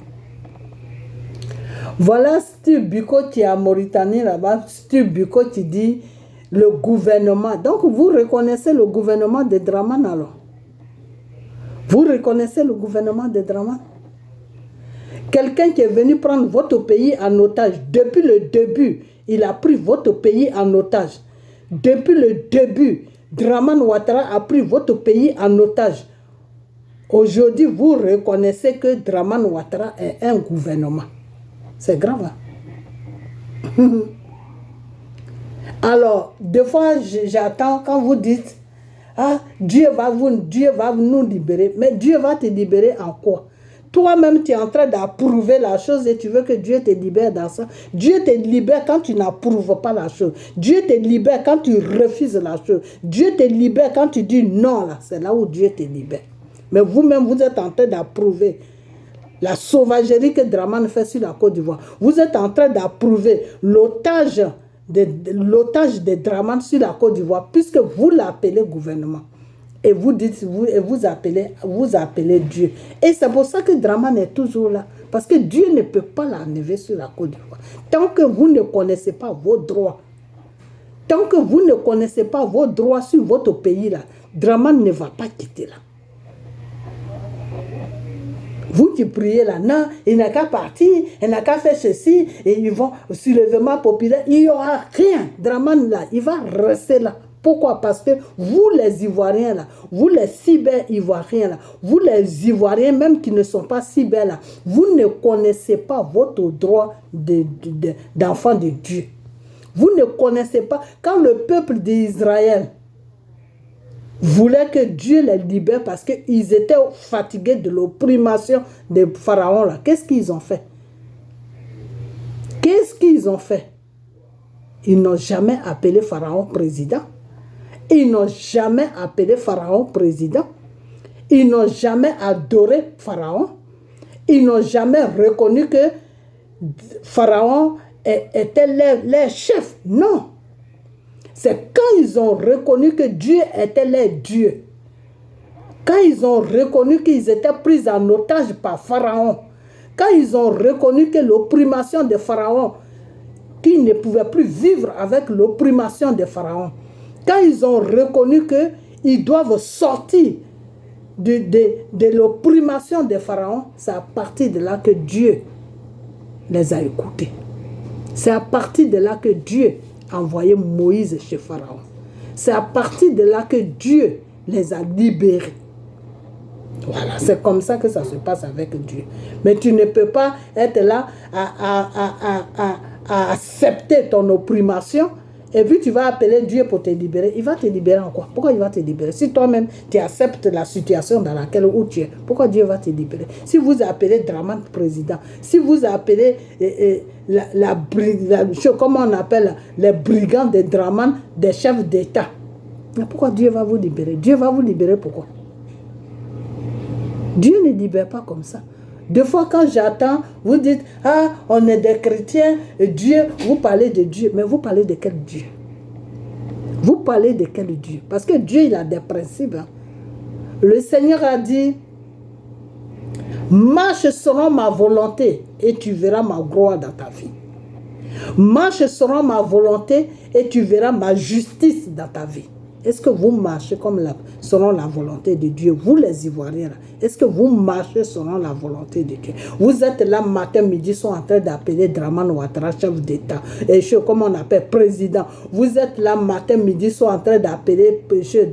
Voilà Steve Biko qui est en Mauritanie, là-bas. Steve Biko qui dit le gouvernement. Donc, vous reconnaissez le gouvernement de Dramane alors? Vous reconnaissez le gouvernement de Dramane? Quelqu'un qui est venu prendre votre pays en otage. Depuis le début, il a pris votre pays en otage. Depuis le début, Dramane Ouattara a pris votre pays en otage. Aujourd'hui, vous reconnaissez que Dramane Ouattara est un gouvernement. C'est grave. Hein? Alors, des fois, j'attends quand vous dites, ah, Dieu va nous libérer. Mais Dieu va te libérer en quoi? Toi-même, tu es en train d'approuver la chose et tu veux que Dieu te libère dans ça. Dieu te libère quand tu n'approuves pas la chose. Dieu te libère quand tu refuses la chose. Dieu te libère quand tu dis non, là. C'est là où Dieu te libère. Mais vous-même, vous êtes en train d'approuver la sauvagerie que Dramane fait sur la Côte d'Ivoire. Vous êtes en train d'approuver l'otage de Dramane sur la Côte d'Ivoire, puisque vous l'appelez gouvernement. Et vous dites, vous appelez Dieu. Et c'est pour ça que Dramane est toujours là. Parce que Dieu ne peut pas l'enlever sur la Côte d'Ivoire. Tant que vous ne connaissez pas vos droits, tant que vous ne connaissez pas vos droits sur votre pays, là, Dramane ne va pas quitter là. Vous qui priez là, non, il n'a qu'à partir, il n'a qu'à faire ceci, et ils vont, soulèvement populaire, il n'y aura rien. Dramane là, il va rester là. Pourquoi? Parce que vous les Ivoiriens là, vous les cyber-Ivoiriens là, vous les Ivoiriens même qui ne sont pas cyber là, vous ne connaissez pas votre droit d'enfant de Dieu. Vous ne connaissez pas, quand le peuple d'Israël voulait que Dieu les libère parce qu'ils étaient fatigués de l'opprimation des pharaons là. Qu'est-ce qu'ils ont fait? Qu'est-ce qu'ils ont fait? Ils n'ont jamais appelé Pharaon président. Ils n'ont jamais appelé Pharaon président. Ils n'ont jamais adoré Pharaon. Ils n'ont jamais reconnu que Pharaon était leur chef. Non. C'est quand ils ont reconnu que Dieu était leur Dieu. Quand ils ont reconnu qu'ils étaient pris en otage par Pharaon. Quand ils ont reconnu que l'opprimation de Pharaon, qu'ils ne pouvaient plus vivre avec l'opprimation de Pharaon. Quand ils ont reconnu qu'ils doivent sortir de l'opprimation de Pharaon, c'est à partir de là que Dieu les a écoutés. C'est à partir de là que Dieu a envoyé Moïse chez Pharaon. C'est à partir de là que Dieu les a libérés. Voilà, c'est comme ça que ça se passe avec Dieu. Mais tu ne peux pas être là à accepter ton opprimation et puis tu vas appeler Dieu pour te libérer. Il va te libérer en quoi? Pourquoi il va te libérer? Si toi-même tu acceptes la situation dans laquelle où tu es, pourquoi Dieu va te libérer? Si vous appelez Dramane président, si vous appelez comment on appelle les brigands de Dramane, des chefs d'État, pourquoi Dieu va vous libérer? Dieu va vous libérer pourquoi? Dieu ne libère pas comme ça. Des fois, quand j'attends, vous dites, ah, on est des chrétiens, Dieu, vous parlez de Dieu. Mais vous parlez de quel Dieu? Vous parlez de quel Dieu? Parce que Dieu, il a des principes. Hein. Le Seigneur a dit, marche selon ma volonté et tu verras ma gloire dans ta vie. Marche selon ma volonté et tu verras ma justice dans ta vie. Est-ce que vous marchez selon la volonté de Dieu? Vous les Ivoiriens, est-ce que vous marchez selon la volonté de Dieu? Vous êtes là matin, midi, sont en train d'appeler Dramane Ouattara chef d'État, et comme on appelle président. Vous êtes là matin, midi, sont en train d'appeler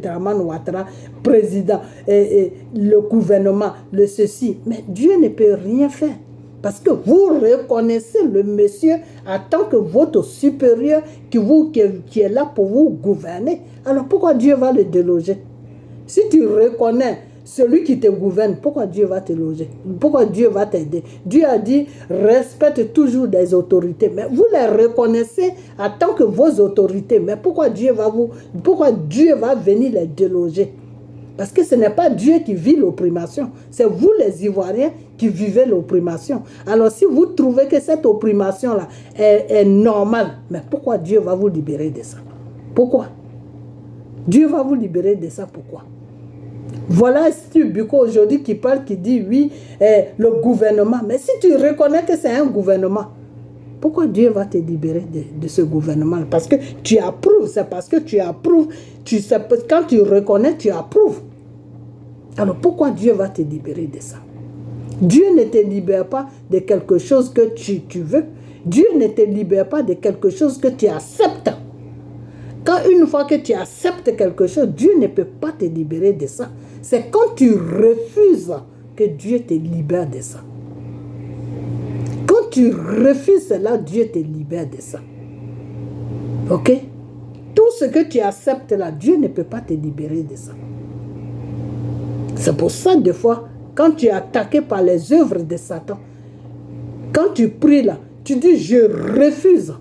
Dramane Ouattara président, et le gouvernement, le ceci. Mais Dieu ne peut rien faire. Parce que vous reconnaissez le monsieur en tant que votre supérieur qui est là pour vous gouverner. Alors pourquoi Dieu va le déloger? Si tu reconnais celui qui te gouverne, pourquoi Dieu va te loger? Pourquoi Dieu va t'aider? Dieu a dit, respecte toujours des autorités. Mais vous les reconnaissez en tant que vos autorités. Mais pourquoi Dieu va venir les déloger? Parce que ce n'est pas Dieu qui vit l'opprimation. C'est vous les Ivoiriens qui vivez l'opprimation. Alors si vous trouvez que cette opprimation-là est normale, mais pourquoi Dieu va vous libérer de ça? Pourquoi? Dieu va vous libérer de ça, pourquoi? Voilà Steve Biko aujourd'hui qui parle, qui dit oui, le gouvernement. Mais si tu reconnais que c'est un gouvernement, pourquoi Dieu va te libérer de ce gouvernement? Parce que tu approuves, c'est parce que tu approuves. Quand tu reconnais, tu approuves. Alors pourquoi Dieu va te libérer de ça? Dieu ne te libère pas de quelque chose que tu veux. Dieu ne te libère pas de quelque chose que tu acceptes. Quand une fois que tu acceptes quelque chose, Dieu ne peut pas te libérer de ça. C'est quand tu refuses que Dieu te libère de ça. Quand tu refuses cela, Dieu te libère de ça. Ok? Tout ce que tu acceptes là, Dieu ne peut pas te libérer de ça. C'est pour ça, des fois, quand tu es attaqué par les œuvres de Satan, quand tu pries là, tu dis, je refuse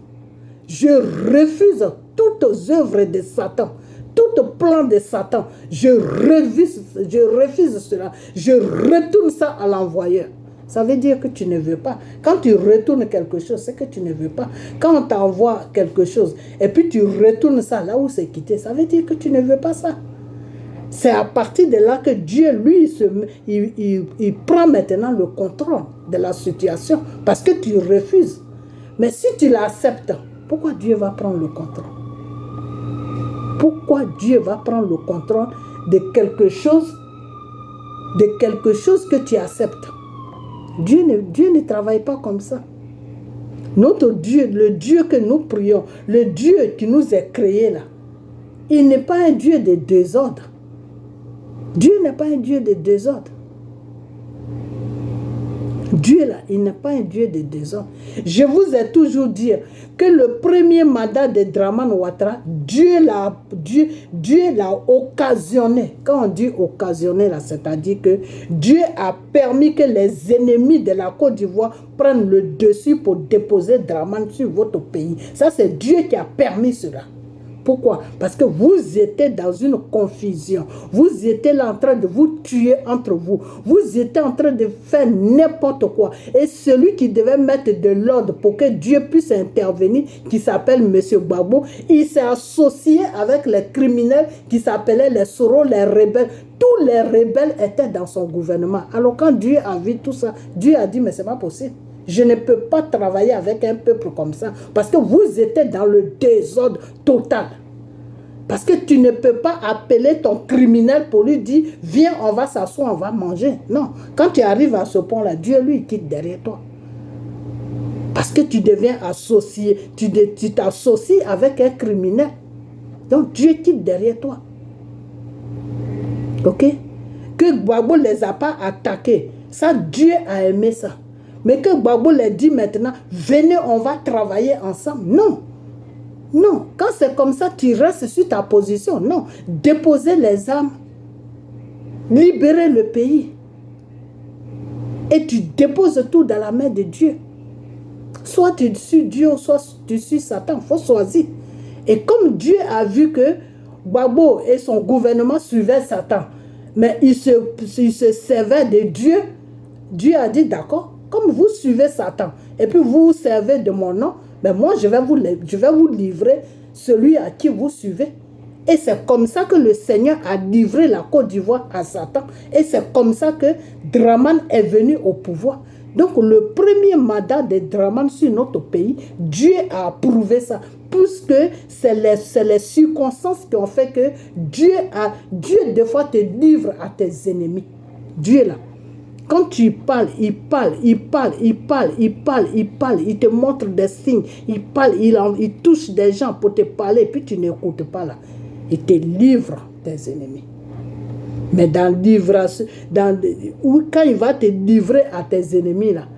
toutes les œuvres de Satan, tout plan de Satan, je refuse cela, je retourne ça à l'envoyeur. Ça veut dire que tu ne veux pas. Quand tu retournes quelque chose, c'est que tu ne veux pas. Quand on t'envoie quelque chose, et puis tu retournes ça là où c'est quitté, ça veut dire que tu ne veux pas ça. C'est à partir de là que Dieu, lui, il prend maintenant le contrôle de la situation, parce que tu refuses. Mais si tu l'acceptes, pourquoi Dieu va prendre le contrôle? Pourquoi Dieu va prendre le contrôle de quelque chose que tu acceptes? Dieu ne travaille pas comme ça. Notre Dieu, le Dieu que nous prions, le Dieu qui nous a créés là, il n'est pas un Dieu de désordre. Dieu n'est pas un Dieu de désordre. Dieu là, il n'est pas un Dieu de désordre. Je vous ai toujours dit que le premier mandat de Dramane Ouattara, Dieu l'a occasionné. Quand on dit occasionné là, c'est-à-dire que Dieu a permis que les ennemis de la Côte d'Ivoire prennent le dessus pour déposer Dramane sur votre pays. Ça, c'est Dieu qui a permis cela. Pourquoi? Parce que vous étiez dans une confusion. Vous étiez là en train de vous tuer entre vous. Vous étiez en train de faire n'importe quoi. Et celui qui devait mettre de l'ordre pour que Dieu puisse intervenir, qui s'appelle M. Gbagbo, il s'est associé avec les criminels qui s'appelaient les Soro, les rebelles. Tous les rebelles étaient dans son gouvernement. Alors quand Dieu a vu tout ça, Dieu a dit, mais c'est pas possible. Je ne peux pas travailler avec un peuple comme ça parce que vous étiez dans le désordre total. Parce que tu ne peux pas appeler ton criminel pour lui dire « Viens, on va s'asseoir, on va manger ». Non, quand tu arrives à ce point-là, Dieu lui quitte derrière toi. Parce que tu deviens associé, tu t'associes avec un criminel. Donc Dieu quitte derrière toi. Ok? Que Gbagbo ne les a pas attaqués. Ça, Dieu a aimé ça. Mais que Gbagbo les dit maintenant, venez, on va travailler ensemble. Non. Non. Quand c'est comme ça, tu restes sur ta position. Non. Déposer les armes. Libérer le pays. Et tu déposes tout dans la main de Dieu. Soit tu suis Dieu, soit tu suis Satan. Il faut choisir. Et comme Dieu a vu que Gbagbo et son gouvernement suivaient Satan, mais il se servait de Dieu, Dieu a dit d'accord. Comme vous suivez Satan et puis vous servez de mon nom, mais moi je vais vous livrer celui à qui vous suivez. Et c'est comme ça que le Seigneur a livré la Côte d'Ivoire à Satan. Et c'est comme ça que Dramane est venu au pouvoir. Donc, le premier mandat des Dramane sur notre pays, Dieu a approuvé ça. Puisque c'est les circonstances qui ont fait que Dieu, des fois, te livre à tes ennemis. Dieu, là. Quand tu parles, il te montre des signes, il touche des gens pour te parler, puis tu n'écoutes pas là. Il te livre tes ennemis. Mais quand il va te livrer à tes ennemis là,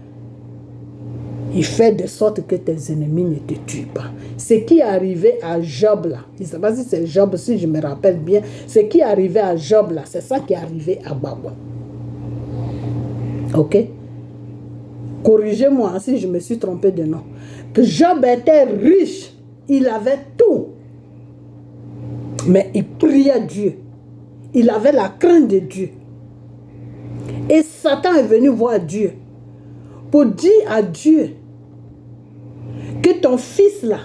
il fait de sorte que tes ennemis ne te tuent pas. Ce qui est arrivé à Job là, je ne sais pas si c'est Job, si je me rappelle bien, ce qui est arrivé à Job là, c'est ça qui est arrivé à Babou. Ok? Corrigez-moi si je me suis trompé de nom. Que Job était riche, il avait tout. Mais il priait Dieu. Il avait la crainte de Dieu. Et Satan est venu voir Dieu pour dire à Dieu que ton fils là,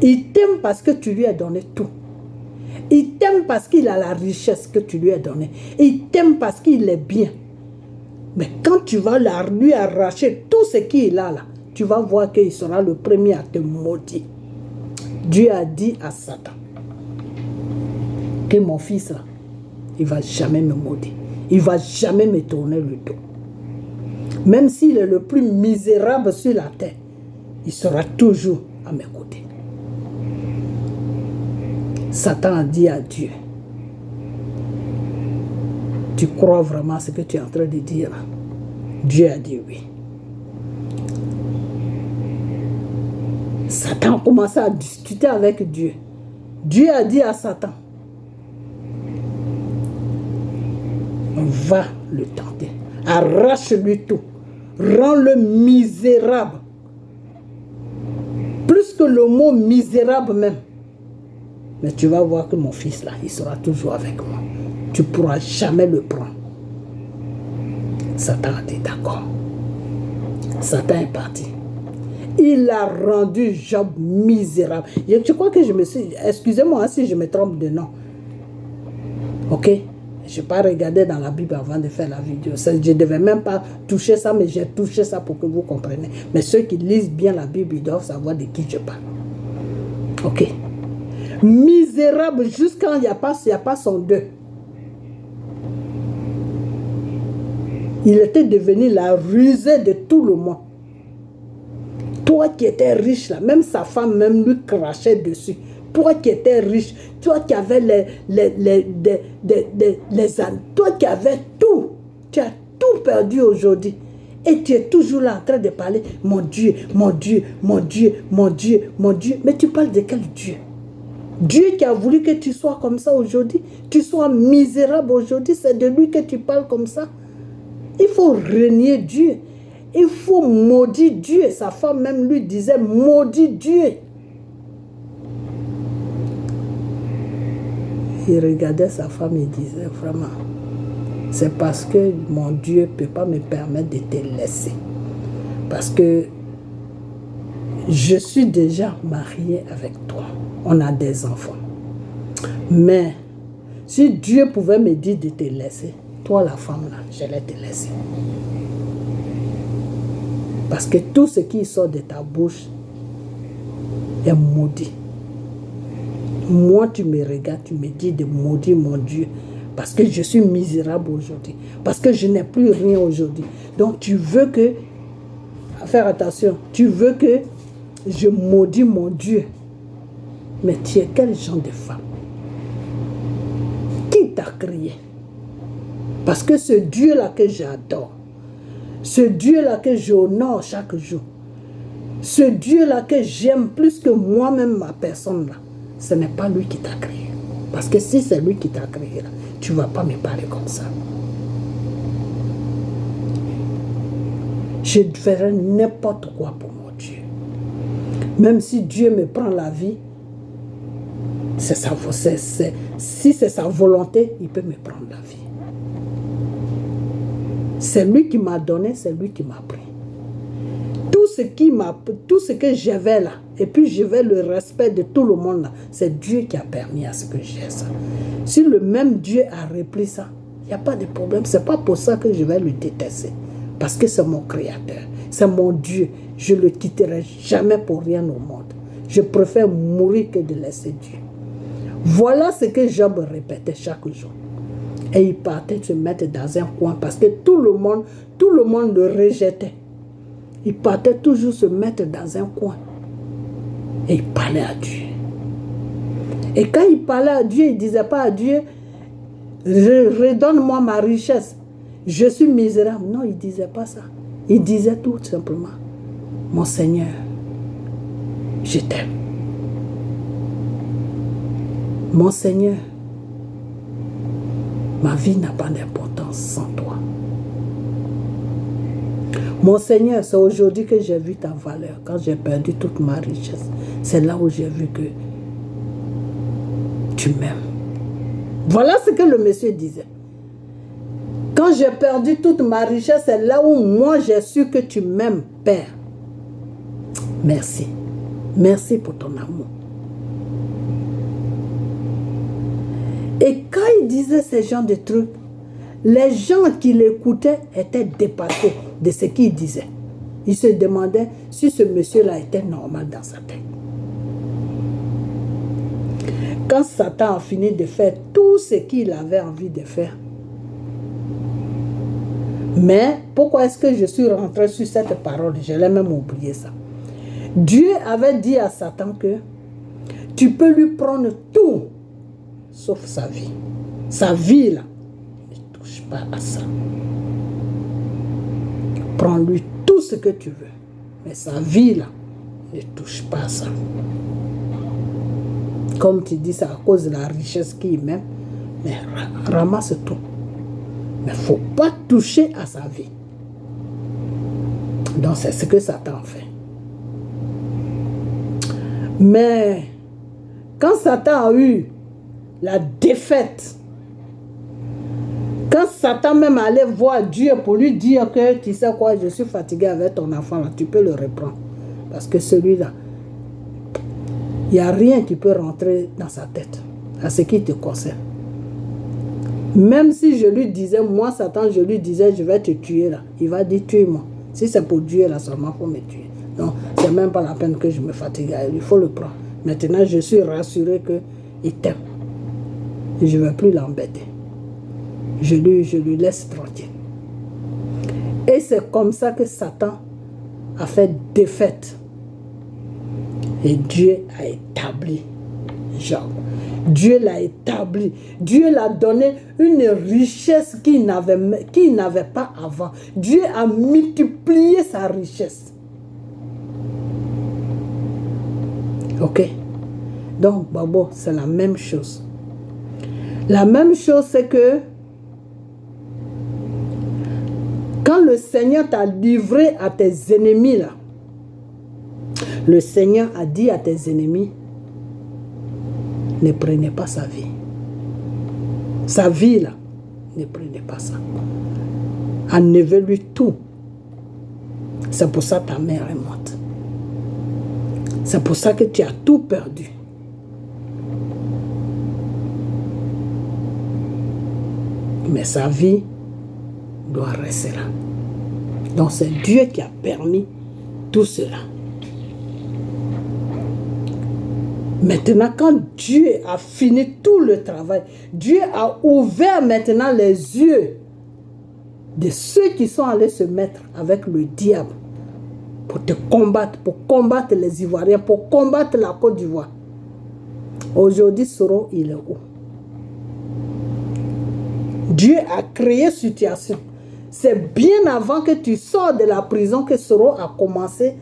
il t'aime parce que tu lui as donné tout. Il t'aime parce qu'il a la richesse que tu lui as donnée. Il t'aime parce qu'il est bien. Mais quand tu vas lui arracher tout ce qu'il a là, tu vas voir qu'il sera le premier à te maudire. Dieu a dit à Satan que mon fils là, il ne va jamais me maudire. Il ne va jamais me tourner le dos. Même s'il est le plus misérable sur la terre, il sera toujours à mes côtés. Satan a dit à Dieu, tu crois vraiment ce que tu es en train de dire là? Dieu a dit oui. Satan a commencé à discuter avec Dieu. Dieu a dit à Satan, va le tenter, arrache-lui tout, rends-le misérable. Plus que le mot misérable même. Mais tu vas voir que mon fils là, il sera toujours avec moi. Tu ne pourras jamais le prendre. Satan a dit d'accord. Satan est parti. Il a rendu Job misérable. Je crois que je me suis... Excusez-moi si je me trompe de nom. Ok? Je n'ai pas regardé dans la Bible avant de faire la vidéo. Je ne devais même pas toucher ça, mais j'ai touché ça pour que vous compreniez. Mais ceux qui lisent bien la Bible, ils doivent savoir de qui je parle. Ok? Misérable jusqu'à il n'y a pas son deux. Il était devenu la rusée de tout le monde. Toi qui étais riche là, même sa femme même lui crachait dessus. Toi qui étais riche, toi qui avais toi qui avais tout, tu as tout perdu aujourd'hui. Et tu es toujours là en train de parler, mon Dieu, mon Dieu, mon Dieu, mon Dieu, mon Dieu. Mais tu parles de quel Dieu? Dieu qui a voulu que tu sois comme ça aujourd'hui, tu sois misérable aujourd'hui, c'est de lui que tu parles comme ça. Il faut renier Dieu. Il faut maudire Dieu. Sa femme même lui disait, maudit Dieu. Il regardait sa femme et disait, vraiment, c'est parce que mon Dieu ne peut pas me permettre de te laisser. Parce que je suis déjà mariée avec toi. On a des enfants. Mais si Dieu pouvait me dire de te laisser, toi la femme là, j'allais te laisser. Parce que tout ce qui sort de ta bouche est maudit. Moi, tu me regardes, tu me dis de maudire mon Dieu. Parce que je suis misérable aujourd'hui. Parce que je n'ai plus rien aujourd'hui. Donc tu veux que, faire attention, tu veux que je maudis mon Dieu. Mais tu es quel genre de femme? Qui t'a créé? Parce que ce Dieu-là que j'adore, ce Dieu-là que j'honore chaque jour, ce Dieu-là que j'aime plus que moi-même, ma personne là, ce n'est pas lui qui t'a créé. Parce que si c'est lui qui t'a créé là, tu ne vas pas me parler comme ça. Je ferai n'importe quoi pour mon Dieu. Même si Dieu me prend la vie, si c'est sa volonté, il peut me prendre la vie. C'est lui qui m'a donné, c'est lui qui m'a pris. Tout ce que j'avais là, et puis j'avais le respect de tout le monde là, c'est Dieu qui a permis à ce que j'ai ça. Si le même Dieu a repris ça, il n'y a pas de problème. Ce n'est pas pour ça que je vais le détester. Parce que c'est mon créateur, c'est mon Dieu. Je ne le quitterai jamais pour rien au monde. Je préfère mourir que de laisser Dieu. Voilà ce que Job répétait chaque jour. Et il partait se mettre dans un coin parce que tout le monde le rejetait. Il partait toujours se mettre dans un coin. Et il parlait à Dieu. Et quand il parlait à Dieu, il ne disait pas à Dieu, redonne-moi ma richesse. Je suis misérable. Non, il ne disait pas ça. Il disait tout simplement, mon Seigneur, je t'aime. Mon Seigneur, ma vie n'a pas d'importance sans toi. Mon Seigneur, c'est aujourd'hui que j'ai vu ta valeur. Quand j'ai perdu toute ma richesse, c'est là où j'ai vu que tu m'aimes. Voilà ce que le monsieur disait. Quand j'ai perdu toute ma richesse, c'est là où moi j'ai su que tu m'aimes, Père. Merci. Merci pour ton amour. Et quand il disait ces genres de trucs, les gens qui l'écoutaient étaient dépassés de ce qu'il disait. Ils se demandaient si ce monsieur-là était normal dans sa tête. Quand Satan a fini de faire tout ce qu'il avait envie de faire, mais pourquoi est-ce que je suis rentré sur cette parole? Je l'ai même oublié ça. Dieu avait dit à Satan que tu peux lui prendre tout, sauf sa vie. Sa vie, là, ne touche pas à ça. Prends-lui tout ce que tu veux, mais sa vie, là, ne touche pas à ça. Comme tu dis, c'est à cause de la richesse qu'il m'aime, mais ramasse tout. Mais il ne faut pas toucher à sa vie. Donc c'est ce que Satan fait. Mais quand Satan a eu la défaite, quand Satan même allait voir Dieu pour lui dire que tu sais quoi, je suis fatigué avec ton enfant là, tu peux le reprendre. Parce que celui-là, il n'y a rien qui peut rentrer dans sa tête à ce qui te concerne. Même si je lui disais, moi Satan, je lui disais, je vais te tuer là. Il va dire, tue-moi. Si c'est pour Dieu là seulement, il faut me tuer. Non, c'est même pas la peine que je me fatigue. Il faut le prendre. Maintenant, je suis rassuré qu'il t'aime. Et je ne vais plus l'embêter. Je lui laisse tranquille. Et c'est comme ça que Satan a fait défaite. Et Dieu a établi Job. Dieu l'a établi. Dieu l'a donné une richesse qu'il n'avait pas avant. Dieu a multiplié sa richesse. Ok? Donc, Babo, c'est la même chose. La même chose, c'est que quand le Seigneur t'a livré à tes ennemis, là, le Seigneur a dit à tes ennemis, ne prenez pas sa vie. Sa vie, là, ne prenez pas ça. Enlevez-lui tout. C'est pour ça que ta mère est morte. C'est pour ça que tu as tout perdu. Mais sa vie doit rester là. Donc c'est Dieu qui a permis tout cela. Maintenant, quand Dieu a fini tout le travail, Dieu a ouvert maintenant les yeux de ceux qui sont allés se mettre avec le diable pour te combattre, pour combattre les Ivoiriens, pour combattre la Côte d'Ivoire. Aujourd'hui, Soro, il est où? Dieu a créé situation. C'est bien avant que tu sors de la prison que Soro a commencé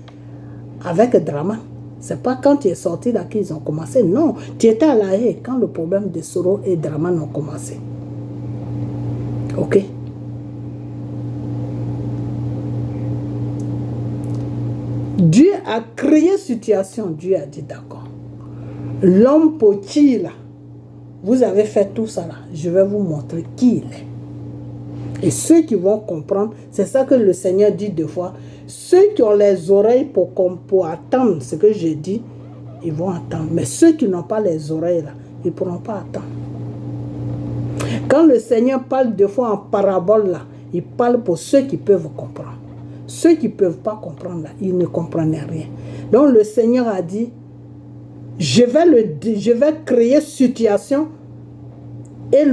avec Draman. C'est pas quand tu es sorti là qu'ils ont commencé. Non, tu étais à La Haye quand le problème de Soro et Draman ont commencé. Ok? Dieu a créé situation. Dieu a dit d'accord. L'homme petit là, vous avez fait tout ça là. Je vais vous montrer qui il est. Et ceux qui vont comprendre, c'est ça que le Seigneur dit deux fois. Ceux qui ont les oreilles pour attendre ce que j'ai dit, ils vont attendre. Mais ceux qui n'ont pas les oreilles là, ils ne pourront pas attendre. Quand le Seigneur parle deux fois en parabole là, il parle pour ceux qui peuvent comprendre. Ceux qui ne peuvent pas comprendre, là, ils ne comprennent rien. Donc le Seigneur a dit, je vais créer situation et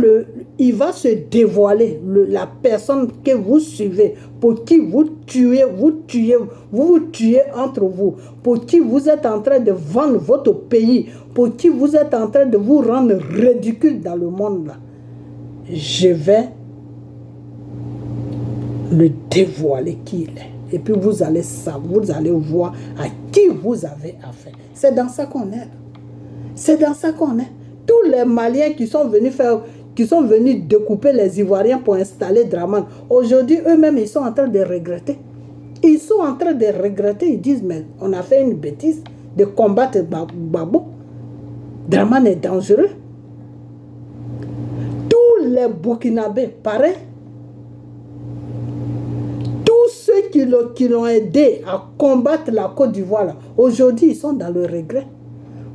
il va se dévoiler, la personne que vous suivez, pour qui vous tuez entre vous, pour qui vous êtes en train de vendre votre pays, pour qui vous êtes en train de vous rendre ridicule dans le monde là. Je vais le dévoiler qui il est. Et puis vous allez savoir, vous allez voir à qui vous avez affaire. C'est dans ça qu'on est. C'est dans ça qu'on est. Tous les Maliens qui sont venus découper les Ivoiriens pour installer Dramane, aujourd'hui, eux-mêmes, ils sont en train de regretter. Ils sont en train de regretter. Ils disent, mais on a fait une bêtise de combattre Gbagbo. Dramane est dangereux. Tous les Burkinabés, pareil. Tous ceux qui l'ont aidé à combattre la Côte d'Ivoire, aujourd'hui, ils sont dans le regret.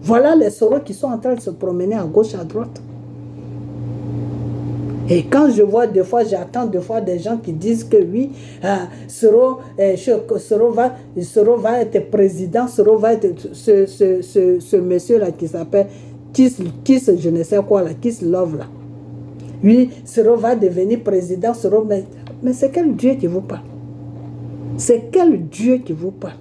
Voilà les Soro qui sont en train de se promener à gauche, à droite. Et quand je vois des fois, j'attends des fois des gens qui disent que oui, Soro va être président, Soro va être ce monsieur-là qui s'appelle Kiss, je ne sais quoi, là, Kiss Love, là. Oui, Soro va devenir président, Soro, mais c'est quel Dieu qui vous parle? C'est quel Dieu qui vous parle?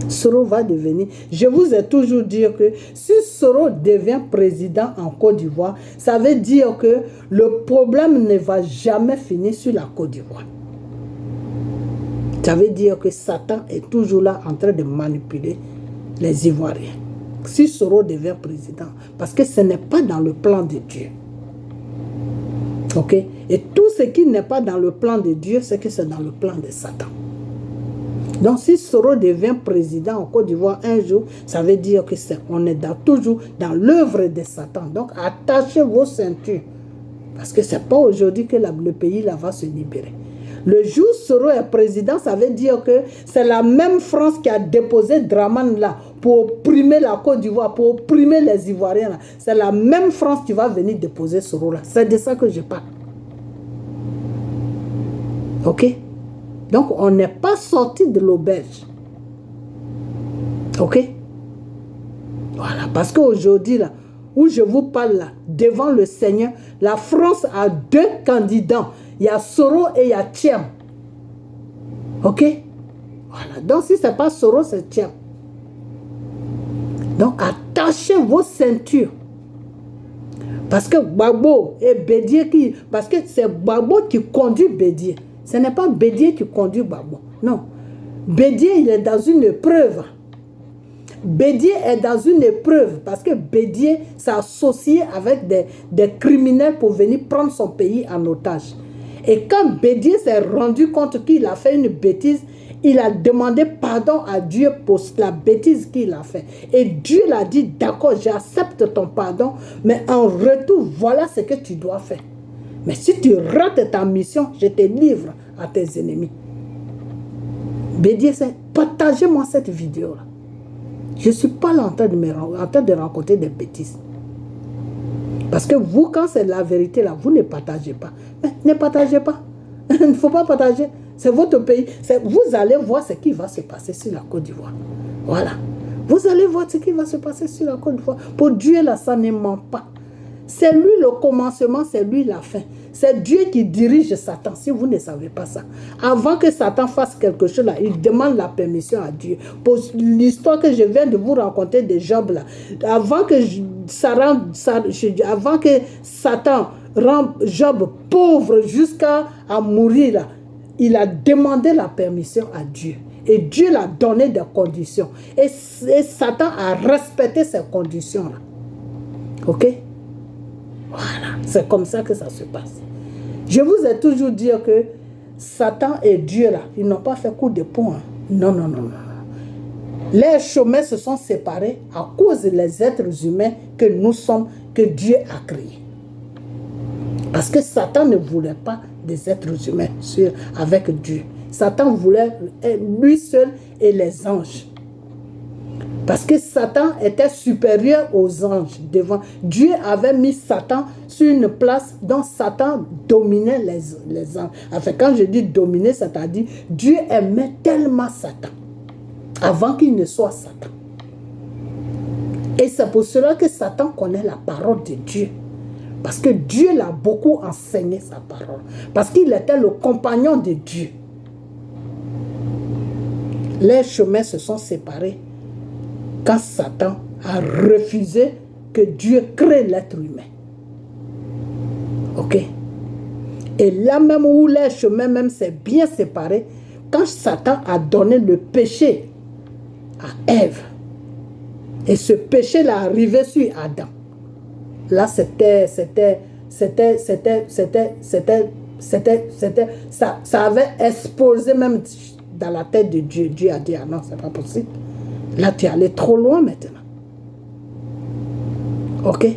Soro va devenir... Je vous ai toujours dit que si Soro devient président en Côte d'Ivoire, ça veut dire que le problème ne va jamais finir sur la Côte d'Ivoire. Ça veut dire que Satan est toujours là en train de manipuler les Ivoiriens. Si Soro devient président, parce que ce n'est pas dans le plan de Dieu. Ok? Et tout ce qui n'est pas dans le plan de Dieu, c'est que c'est dans le plan de Satan. Donc, si Soro devient président en Côte d'Ivoire un jour, ça veut dire que on est toujours dans l'œuvre de Satan. Donc, attachez vos ceintures. Parce que ce n'est pas aujourd'hui que le pays là va se libérer. Le jour où Soro est président, ça veut dire que c'est la même France qui a déposé Dramane là pour opprimer la Côte d'Ivoire, pour opprimer les Ivoiriens là. C'est la même France qui va venir déposer Soro là. C'est de ça que je parle. Ok? Donc, on n'est pas sorti de l'auberge. Ok? Voilà. Parce qu'aujourd'hui, là, où je vous parle, là, devant le Seigneur, la France a 2 candidats. Il y a Soro et il y a Thiam. Ok? Voilà. Donc, si ce n'est pas Soro, c'est Thiam. Donc, attachez vos ceintures. Parce que Gbagbo et Bédié parce que c'est Gbagbo qui conduit Bédié. Ce n'est pas Bédié qui conduit Gbagbo. Non. Bédié, il est dans une épreuve. Bédié est dans une épreuve parce que Bédié s'est associé avec des criminels pour venir prendre son pays en otage. Et quand Bédié s'est rendu compte qu'il a fait une bêtise, il a demandé pardon à Dieu pour la bêtise qu'il a fait. Et Dieu l'a dit, d'accord, j'accepte ton pardon, mais en retour, voilà ce que tu dois faire. Mais si tu rates ta mission, je te livre à tes ennemis. Bédié, partagez-moi cette vidéo-là. Je ne suis pas là en train de raconter des bêtises. Parce que vous, quand c'est la vérité, là, vous ne partagez pas. Mais ne partagez pas. Il ne faut pas partager. C'est votre pays. Vous allez voir ce qui va se passer sur la Côte d'Ivoire. Voilà. Vous allez voir ce qui va se passer sur la Côte d'Ivoire. Pour Dieu, là, ça ne ment pas. C'est lui le commencement, c'est lui la fin. C'est Dieu qui dirige Satan, si vous ne savez pas ça. Avant que Satan fasse quelque chose, là, il demande la permission à Dieu. Pour l'histoire que je viens de vous raconter de Job, là, avant que Satan rende Job pauvre jusqu'à mourir, là, il a demandé la permission à Dieu. Et Dieu l'a donné des conditions. Et Satan a respecté ces conditions-là. Ok? Voilà, c'est comme ça que ça se passe. Je vous ai toujours dit que Satan et Dieu, là, ils n'ont pas fait coup de poing. Non, non, non, non. Les chemins se sont séparés à cause des êtres humains que nous sommes, que Dieu a créés. Parce que Satan ne voulait pas des êtres humains avec Dieu. Satan voulait lui seul et les anges. Parce que Satan était supérieur aux anges devant. Dieu avait mis Satan sur une place dont Satan dominait les anges. Enfin, quand je dis dominer, c'est-à-dire Dieu aimait tellement Satan avant qu'il ne soit Satan. Et c'est pour cela que Satan connaît la parole de Dieu. Parce que Dieu l'a beaucoup enseigné sa parole. Parce qu'il était le compagnon de Dieu. Les chemins se sont séparés quand Satan a refusé que Dieu crée l'être humain. Ok? Et là même où les chemins même s'est bien séparés, quand Satan a donné le péché à Ève, et ce péché l'a arrivé sur Adam, là ça avait explosé même dans la tête de Dieu. Dieu a dit, ah non, c'est pas possible. Là, tu es allé trop loin maintenant. Ok?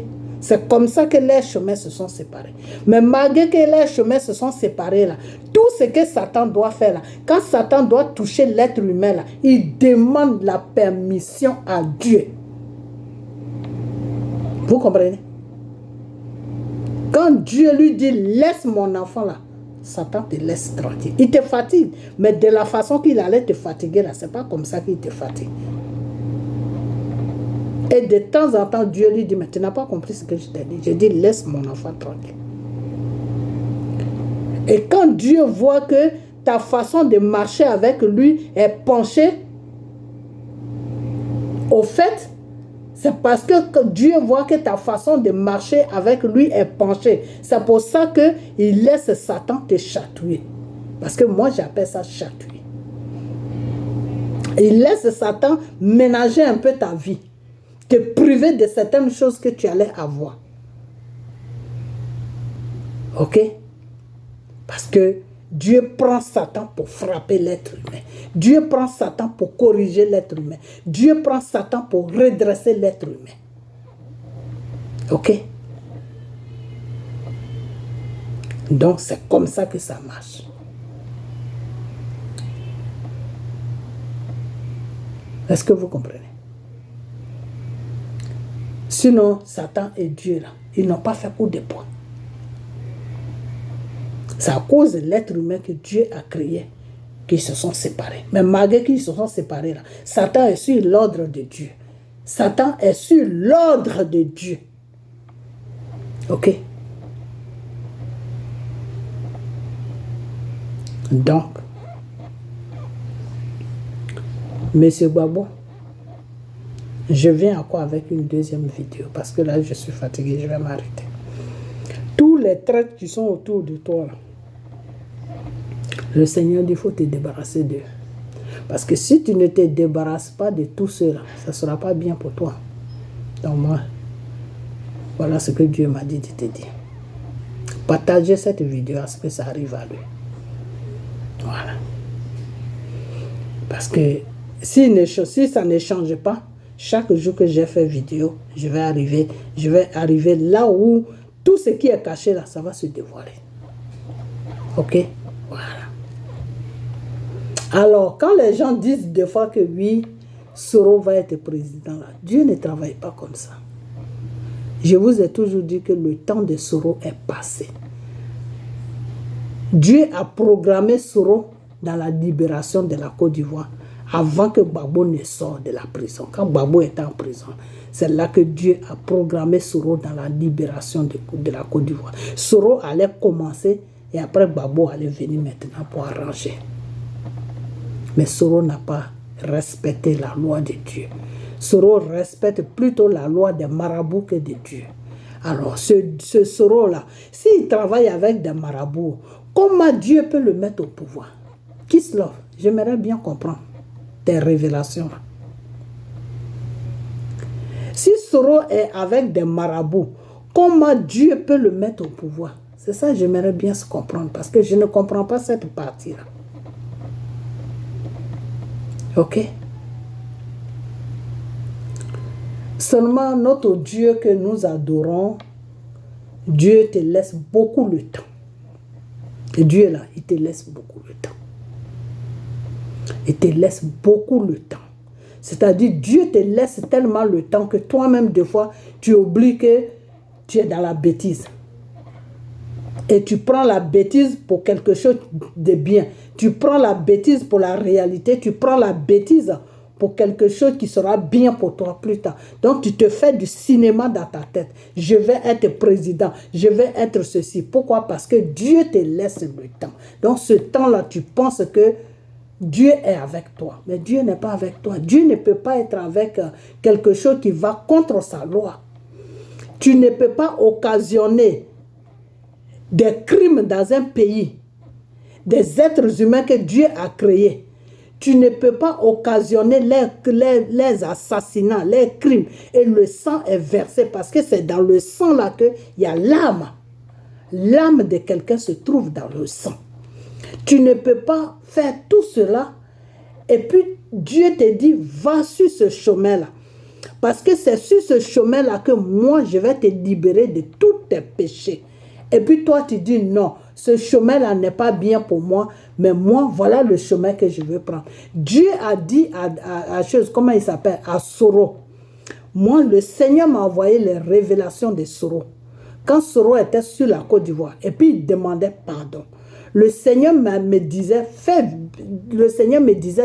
C'est comme ça que les chemins se sont séparés. Mais malgré que les chemins se sont séparés, là, tout ce que Satan doit faire, là, quand Satan doit toucher l'être humain, là, il demande la permission à Dieu. Vous comprenez? Quand Dieu lui dit, laisse mon enfant là, Satan te laisse tranquille. Il te fatigue, mais de la façon qu'il allait te fatiguer là, c'est pas comme ça qu'il te fatigue. Et de temps en temps, Dieu lui dit, mais tu n'as pas compris ce que je t'ai dit. Je dis, laisse mon enfant tranquille. Et quand Dieu voit que ta façon de marcher avec lui est penchée, au fait, c'est parce que Dieu voit que ta façon de marcher avec lui est penchée. C'est pour ça qu'il laisse Satan te chatouiller. Parce que moi, j'appelle ça chatouiller. Il laisse Satan ménager un peu ta vie. Te priver de certaines choses que tu allais avoir. Ok? Parce que Dieu prend Satan pour frapper l'être humain. Dieu prend Satan pour corriger l'être humain. Dieu prend Satan pour redresser l'être humain. Ok? Donc c'est comme ça que ça marche. Est-ce que vous comprenez? Sinon, Satan et Dieu, là, ils n'ont pas fait coup de poing. C'est à cause de l'être humain que Dieu a créé qu'ils se sont séparés. Mais malgré qu'ils se sont séparés, là, Satan est sur l'ordre de Dieu. Satan est sur l'ordre de Dieu. Ok? Donc, Monsieur Babo, je viens encore avec une deuxième vidéo parce que là, je suis fatigué, je vais m'arrêter. Tous les traîtres qui sont autour de toi, là, le Seigneur dit, il faut te débarrasser d'eux. Parce que si tu ne te débarrasses pas de tout cela, ça ne sera pas bien pour toi. Donc moi, voilà ce que Dieu m'a dit de te dire. Partagez cette vidéo à ce que ça arrive à lui. Voilà. Parce que si ça ne change pas, chaque jour que j'ai fait vidéo, je vais arriver là où tout ce qui est caché là, ça va se dévoiler. Ok? Voilà. Alors, quand les gens disent des fois que oui, Soro va être président là, Dieu ne travaille pas comme ça. Je vous ai toujours dit que le temps de Soro est passé. Dieu a programmé Soro dans la libération de la Côte d'Ivoire avant que Gbagbo ne sorte de la prison. Quand Gbagbo était en prison, c'est là que Dieu a programmé Soro dans la libération de la Côte d'Ivoire. Soro allait commencer et après Gbagbo allait venir maintenant pour arranger. Mais Soro n'a pas respecté la loi de Dieu. Soro respecte plutôt la loi des marabouts que de Dieu. Alors, ce Soro-là, s'il travaille avec des marabouts, comment Dieu peut le mettre au pouvoir? Kislev, j'aimerais bien comprendre tes révélations. Si Soro est avec des marabouts, comment Dieu peut le mettre au pouvoir? C'est ça que j'aimerais bien se comprendre, parce que je ne comprends pas cette partie-là. Ok? Seulement notre Dieu que nous adorons, Dieu te laisse beaucoup le temps. Et Dieu là, il te laisse beaucoup le temps. Il te laisse beaucoup le temps. C'est-à-dire, Dieu te laisse tellement le temps que toi-même, des fois, tu oublies que tu es dans la bêtise. Et tu prends la bêtise pour quelque chose de bien. Tu prends la bêtise pour la réalité. Tu prends la bêtise pour quelque chose qui sera bien pour toi plus tard. Donc, tu te fais du cinéma dans ta tête. Je vais être président. Je vais être ceci. Pourquoi? Parce que Dieu te laisse le temps. Donc, ce temps-là, tu penses que Dieu est avec toi. Mais Dieu n'est pas avec toi. Dieu ne peut pas être avec quelque chose qui va contre sa loi. Tu ne peux pas occasionner des crimes dans un pays, des êtres humains que Dieu a créés. Tu ne peux pas occasionner les assassinats, les crimes. Et le sang est versé parce que c'est dans le sang là qu'il y a l'âme. L'âme de quelqu'un se trouve dans le sang. Tu ne peux pas faire tout cela et puis Dieu te dit, va sur ce chemin-là. Parce que c'est sur ce chemin-là que moi, je vais te libérer de tous tes péchés. Et puis toi, tu dis non, ce chemin-là n'est pas bien pour moi, mais moi, voilà le chemin que je veux prendre. Dieu a dit à chose, comment il s'appelle, à Soro. Moi, le Seigneur m'a envoyé les révélations de Soro. Quand Soro était sur la Côte d'Ivoire, et puis il demandait pardon. Le Seigneur me disait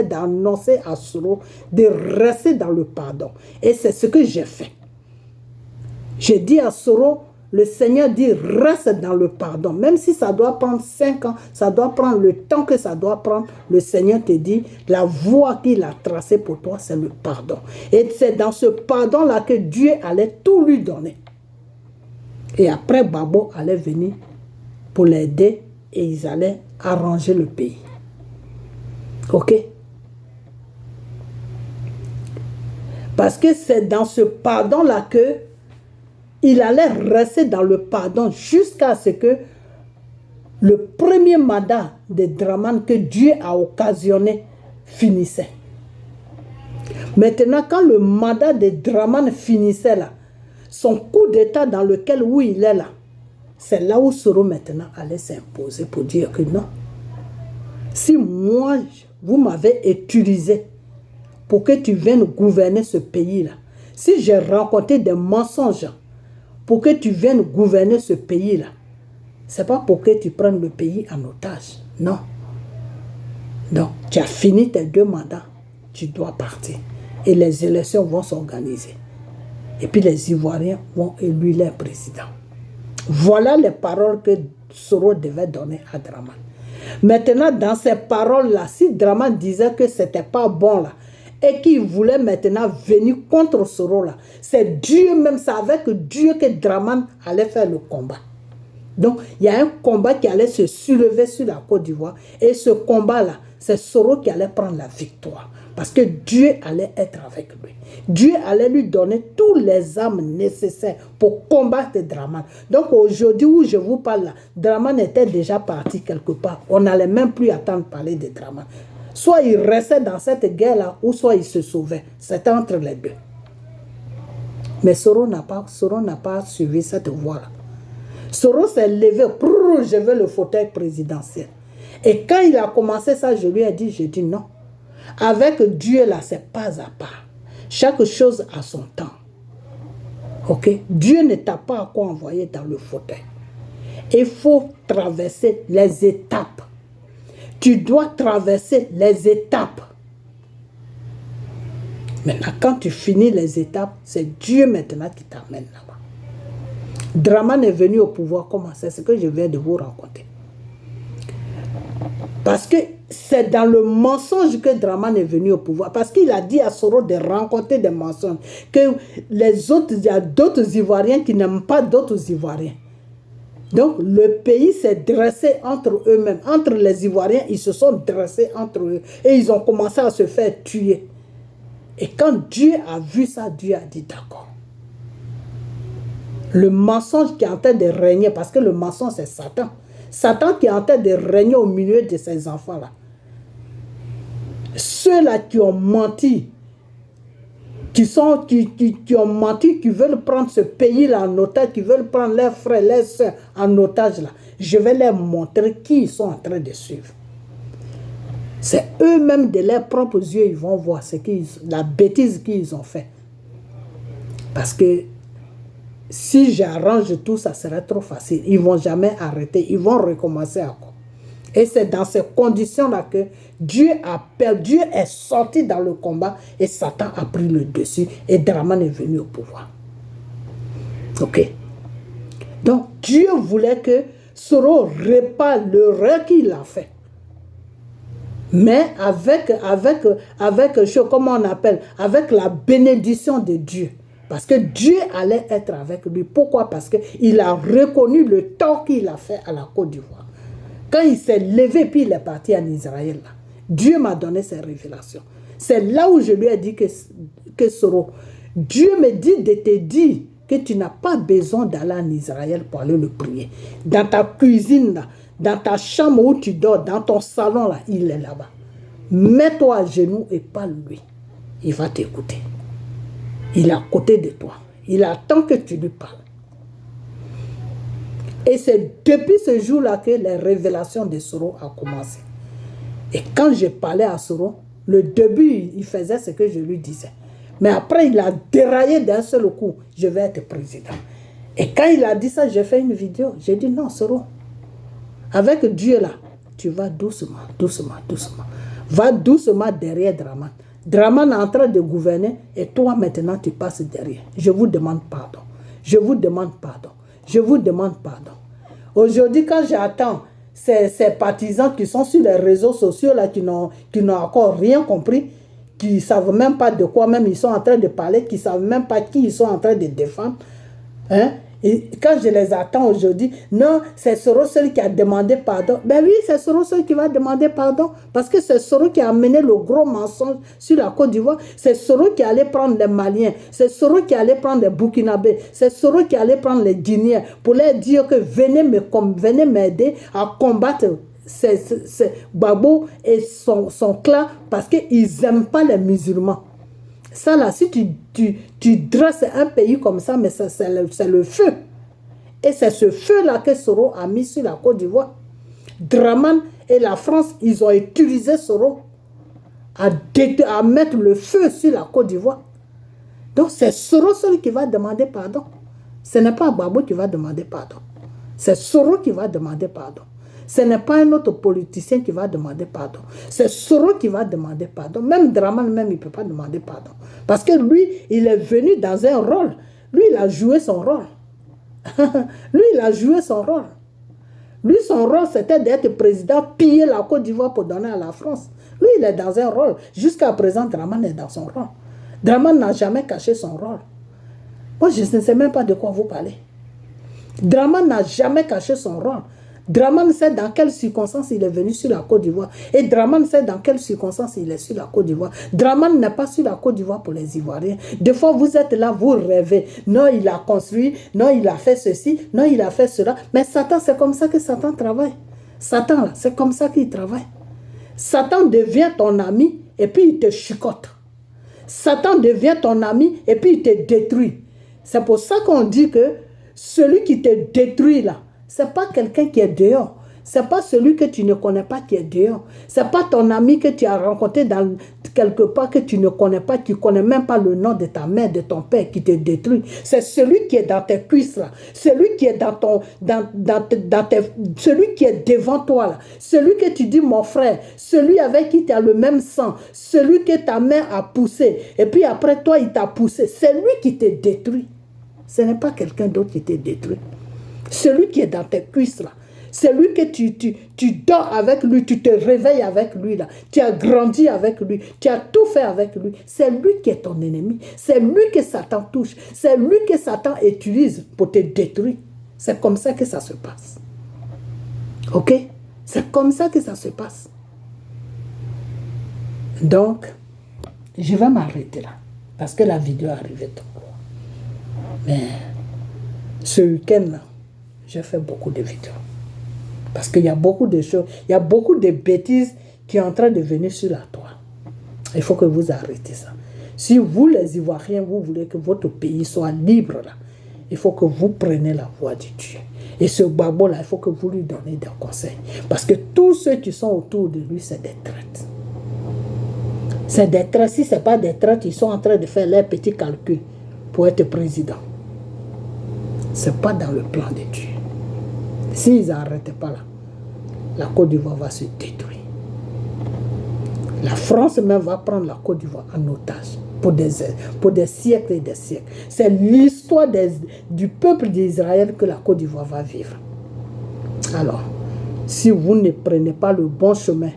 d'annoncer à Soro de rester dans le pardon. Et c'est ce que j'ai fait. J'ai dit à Soro, le Seigneur dit, reste dans le pardon. Même si ça doit prendre 5 ans, ça doit prendre le temps que ça doit prendre, le Seigneur te dit, la voie qu'il a tracée pour toi, c'est le pardon. Et c'est dans ce pardon-là que Dieu allait tout lui donner. Et après, Babo allait venir pour l'aider et ils allaient arranger le pays. Ok? Parce que c'est dans ce pardon-là que il allait rester dans le pardon jusqu'à ce que le premier mandat de Dramane que Dieu a occasionné finissait. Maintenant, quand le mandat de Dramane finissait là, son coup d'état dans lequel où il est là, c'est là où Soro maintenant allait s'imposer pour dire que non. Si moi, vous m'avez utilisé pour que tu viennes gouverner ce pays-là, si j'ai rencontré des mensonges pour que tu viennes gouverner ce pays-là, ce n'est pas pour que tu prennes le pays en otage. Non. Donc, tu as fini tes 2 mandats, tu dois partir. Et les élections vont s'organiser. Et puis les Ivoiriens vont élire leur président. Voilà les paroles que Soro devait donner à Dramane. Maintenant, dans ces paroles-là, si Dramane disait que ce n'était pas bon là, et qu'il voulait maintenant venir contre Soro là, c'est Dieu même, c'est avec Dieu que Dramane allait faire le combat. Donc, il y a un combat qui allait se soulever sur la Côte d'Ivoire. Et ce combat-là, c'est Soro qui allait prendre la victoire. Parce que Dieu allait être avec lui. Dieu allait lui donner tous les armes nécessaires pour combattre Dramane. Donc aujourd'hui où je vous parle là, Dramane était déjà parti quelque part. On n'allait même plus attendre parler de Dramane. Soit il restait dans cette guerre-là, ou soit il se sauvait. C'était entre les deux. Mais Soro n'a pas suivi cette voie-là. Soro s'est levé, je veux le fauteuil présidentiel. Et quand il a commencé ça, je lui ai dit non. Avec Dieu là, c'est pas à pas. Chaque chose a son temps. Ok? Dieu ne t'a pas encore envoyé dans le fauteuil. Il faut traverser les étapes. Tu dois traverser les étapes. Maintenant, quand tu finis les étapes, c'est Dieu maintenant qui t'amène là-bas. Dramane est venu au pouvoir comment? C'est ce que je viens de vous raconter. Parce que c'est dans le mensonge que Dramane est venu au pouvoir. Parce qu'il a dit à Soro de rencontrer des mensonges. Que les autres, il y a d'autres Ivoiriens qui n'aiment pas d'autres Ivoiriens. Donc le pays s'est dressé entre eux-mêmes. Entre les Ivoiriens, ils se sont dressés entre eux. Et ils ont commencé à se faire tuer. Et quand Dieu a vu ça, Dieu a dit d'accord. Le mensonge qui est en train de régner, parce que le mensonge c'est Satan. Satan qui est en train de régner au milieu de ces enfants-là. Ceux-là qui ont menti, qui ont menti, qui veulent prendre ce pays-là en otage, qui veulent prendre leurs frères, leurs soeurs en otage, là, je vais leur montrer qui ils sont en train de suivre. C'est eux-mêmes de leurs propres yeux, ils vont voir la bêtise qu'ils ont fait. Parce que si j'arrange tout, ça serait trop facile. Ils ne vont jamais arrêter, ils vont recommencer encore. Et c'est dans ces conditions-là que Dieu est sorti dans le combat et Satan a pris le dessus et Draman est venu au pouvoir. Ok. Donc Dieu voulait que Soro répare l'erreur qu'il a fait. Mais avec comment on appelle, avec la bénédiction de Dieu. Parce que Dieu allait être avec lui. Pourquoi? Parce qu'il a reconnu le tort qu'il a fait à la Côte d'Ivoire. Quand il s'est levé puis il est parti en Israël, là, Dieu m'a donné ces révélations. C'est là où je lui ai dit que Soro, Dieu me dit de te dire que tu n'as pas besoin d'aller en Israël pour aller le prier. Dans ta cuisine, là, dans ta chambre où tu dors, dans ton salon, là, il est là-bas. Mets-toi à genoux et parle-lui. Il va t'écouter. Il est à côté de toi. Il attend que tu lui parles. Et c'est depuis ce jour-là que les révélations de Soro ont commencé. Et quand je parlais à Soro, le début, il faisait ce que je lui disais. Mais après, il a déraillé d'un seul coup. Je vais être président. Et quand il a dit ça, j'ai fait une vidéo. J'ai dit non, Soro. Avec Dieu là, tu vas doucement, doucement, doucement. Va doucement derrière Draman. Draman est en train de gouverner et toi maintenant tu passes derrière. Je vous demande pardon. Je vous demande pardon. Je vous demande pardon. Aujourd'hui, quand j'attends ces partisans qui sont sur les réseaux sociaux là, qui n'ont encore rien compris, qui ne savent même pas de quoi même ils sont en train de parler, qui ne savent même pas qui ils sont en train de défendre, hein? Et quand je les attends aujourd'hui, non, c'est Soro seul qui a demandé pardon. Ben oui, c'est Soro seul qui va demander pardon. Parce que c'est Soro qui a amené le gros mensonge sur la Côte d'Ivoire. C'est Soro qui allait prendre les Maliens. C'est Soro qui allait prendre les Burkinabés. C'est Soro qui allait prendre les Guinéens pour leur dire que venez m'aider à combattre Gbagbo et son clan parce qu'ils n'aiment pas les musulmans. Ça là, si tu dresses un pays comme ça, mais c'est le feu. Et c'est ce feu-là que Soro a mis sur la Côte d'Ivoire. Draman et la France, ils ont utilisé Soro à mettre le feu sur la Côte d'Ivoire. Donc c'est Soro seul qui va demander pardon. Ce n'est pas Gbagbo qui va demander pardon. C'est Soro qui va demander pardon. Ce n'est pas un autre politicien qui va demander pardon. C'est Soro qui va demander pardon. Même Draman, même, il ne peut pas demander pardon. Parce que lui, il est venu dans un rôle. Lui, il a joué son rôle. Lui, il a joué son rôle. Lui, son rôle, c'était d'être président, piller la Côte d'Ivoire pour donner à la France. Lui, il est dans un rôle. Jusqu'à présent, Draman est dans son rôle. Draman n'a jamais caché son rôle. Moi, je ne sais même pas de quoi vous parlez. Draman n'a jamais caché son rôle. Draman sait dans quelles circonstances il est venu sur la Côte d'Ivoire. Et Draman sait dans quelles circonstances il est sur la Côte d'Ivoire. Draman n'est pas sur la Côte d'Ivoire pour les Ivoiriens. Des fois, vous êtes là, vous rêvez. Non, il a construit. Non, il a fait ceci. Non, il a fait cela. Mais Satan, c'est comme ça que Satan travaille. Satan, c'est comme ça qu'il travaille. Satan devient ton ami et puis il te chicote. Satan devient ton ami et puis il te détruit. C'est pour ça qu'on dit que celui qui te détruit là, ce n'est pas quelqu'un qui est dehors. Ce n'est pas celui que tu ne connais pas qui est dehors. Ce n'est pas ton ami que tu as rencontré dans quelque part que tu ne connais pas, qui ne connaît même pas le nom de ta mère, de ton père qui te détruit. C'est celui qui est dans tes cuisses là. Celui qui est celui qui est devant toi là. Celui que tu dis mon frère. Celui avec qui tu as le même sang. Celui que ta mère a poussé. Et puis après toi, il t'a poussé. C'est lui qui te détruit. Ce n'est pas quelqu'un d'autre qui te détruit. Celui qui est dans tes cuisses là, celui que tu dors avec lui, tu te réveilles avec lui là, tu as grandi avec lui, tu as tout fait avec lui, c'est lui qui est ton ennemi, c'est lui que Satan touche, c'est lui que Satan utilise pour te détruire. C'est comme ça que ça se passe. Ok? C'est comme ça que ça se passe. Donc, je vais m'arrêter là, parce que la vidéo est arrivée trop. Mais ce week-end là, j'ai fait beaucoup de vidéos. Parce qu'il y a beaucoup de choses, il y a beaucoup de bêtises qui sont en train de venir sur la toile. Il faut que vous arrêtez ça. Si vous, les Ivoiriens, vous voulez que votre pays soit libre, là, il faut que vous preniez la voie de Dieu. Et ce Gbagbo là, il faut que vous lui donnez des conseils. Parce que tous ceux qui sont autour de lui, c'est des traites. C'est des traites. Si ce n'est pas des traites, ils sont en train de faire leurs petits calculs pour être président. Ce n'est pas dans le plan de Dieu. S'ils n'arrêtent pas là, la Côte d'Ivoire va se détruire. La France même va prendre la Côte d'Ivoire en otage pour des siècles et des siècles. C'est l'histoire du peuple d'Israël que la Côte d'Ivoire va vivre. Alors, si vous ne prenez pas le bon chemin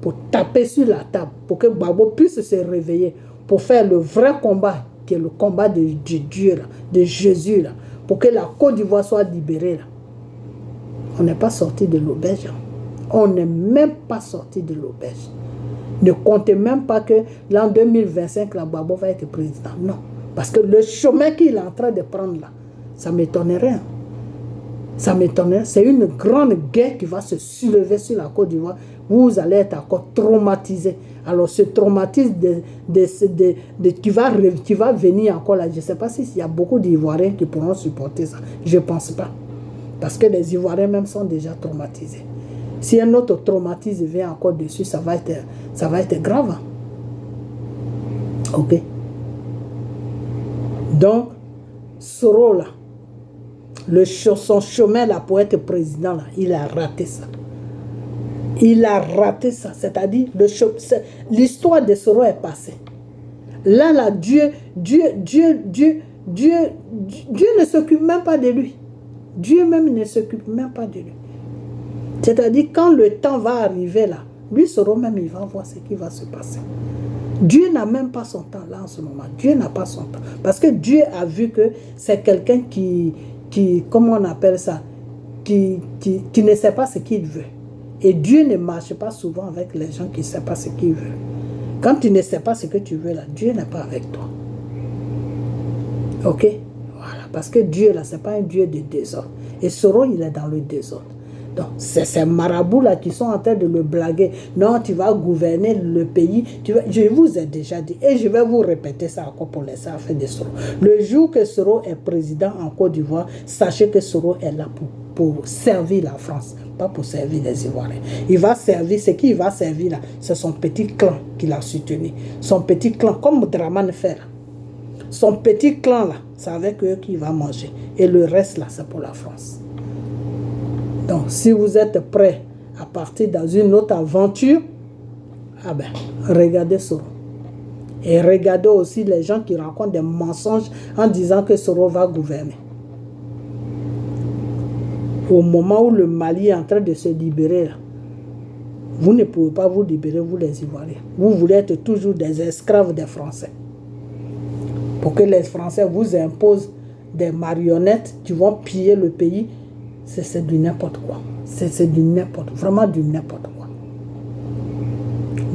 pour taper sur la table, pour que Gbagbo puisse se réveiller, pour faire le vrai combat, qui est le combat de Dieu, là, de Jésus, là, pour que la Côte d'Ivoire soit libérée, là, on n'est pas sorti de l'auberge. On n'est même pas sorti de l'auberge. Ne comptez même pas que l'an 2025, la Gbagbo va être président. Non. Parce que le chemin qu'il est en train de prendre là, ça m'étonnerait. Ça m'étonnerait. C'est une grande guerre qui va se soulever sur la Côte d'Ivoire. Vous allez être encore traumatisé. Alors ce traumatisme qui va venir encore là, je ne sais pas s'il y a beaucoup d'Ivoiriens qui pourront supporter ça. Je ne pense pas. Parce que les Ivoiriens même sont déjà traumatisés. Si un autre traumatisme vient encore dessus, ça va être grave. Ok. Donc, Soro là, son chemin là pour être président là, il a raté ça. Il a raté ça. C'est-à-dire, l'histoire de Soro est passée. Là, Dieu ne s'occupe même pas de lui. Dieu même ne s'occupe même pas de lui. C'est-à-dire, quand le temps va arriver là, lui Soro même, il va voir ce qui va se passer. Dieu n'a même pas son temps là en ce moment. Dieu n'a pas son temps. Parce que Dieu a vu que c'est quelqu'un qui, comment on appelle ça, qui ne sait pas ce qu'il veut. Et Dieu ne marche pas souvent avec les gens qui ne savent pas ce qu'ils veulent. Quand tu ne sais pas ce que tu veux là, Dieu n'est pas avec toi. Ok? Voilà. Parce que Dieu là, ce n'est pas un Dieu de désordre. Et Soro, il est dans le désordre. Donc, c'est ces marabouts-là qui sont en train de le blaguer. Non, tu vas gouverner le pays. Je vous ai déjà dit, et je vais vous répéter ça encore pour laisser affaire de Soro. Le jour que Soro est président en Côte d'Ivoire, sachez que Soro est là pour servir la France, pas pour servir les Ivoiriens. Il va servir, ce qu'il va servir là, c'est son petit clan qu'il a soutenu. Son petit clan, comme Draman fait là. Son petit clan là, c'est avec eux qu'il va manger. Et le reste là, c'est pour la France. Donc, si vous êtes prêts à partir dans une autre aventure, ah ben, regardez Soro. Et regardez aussi les gens qui racontent des mensonges en disant que Soro va gouverner. Au moment où le Mali est en train de se libérer, là, vous ne pouvez pas vous libérer, vous les Ivoiriens. Vous voulez être toujours des esclaves des Français. Pour que les Français vous imposent des marionnettes qui vont piller le pays. C'est du n'importe quoi. C'est du n'importe, vraiment du n'importe quoi.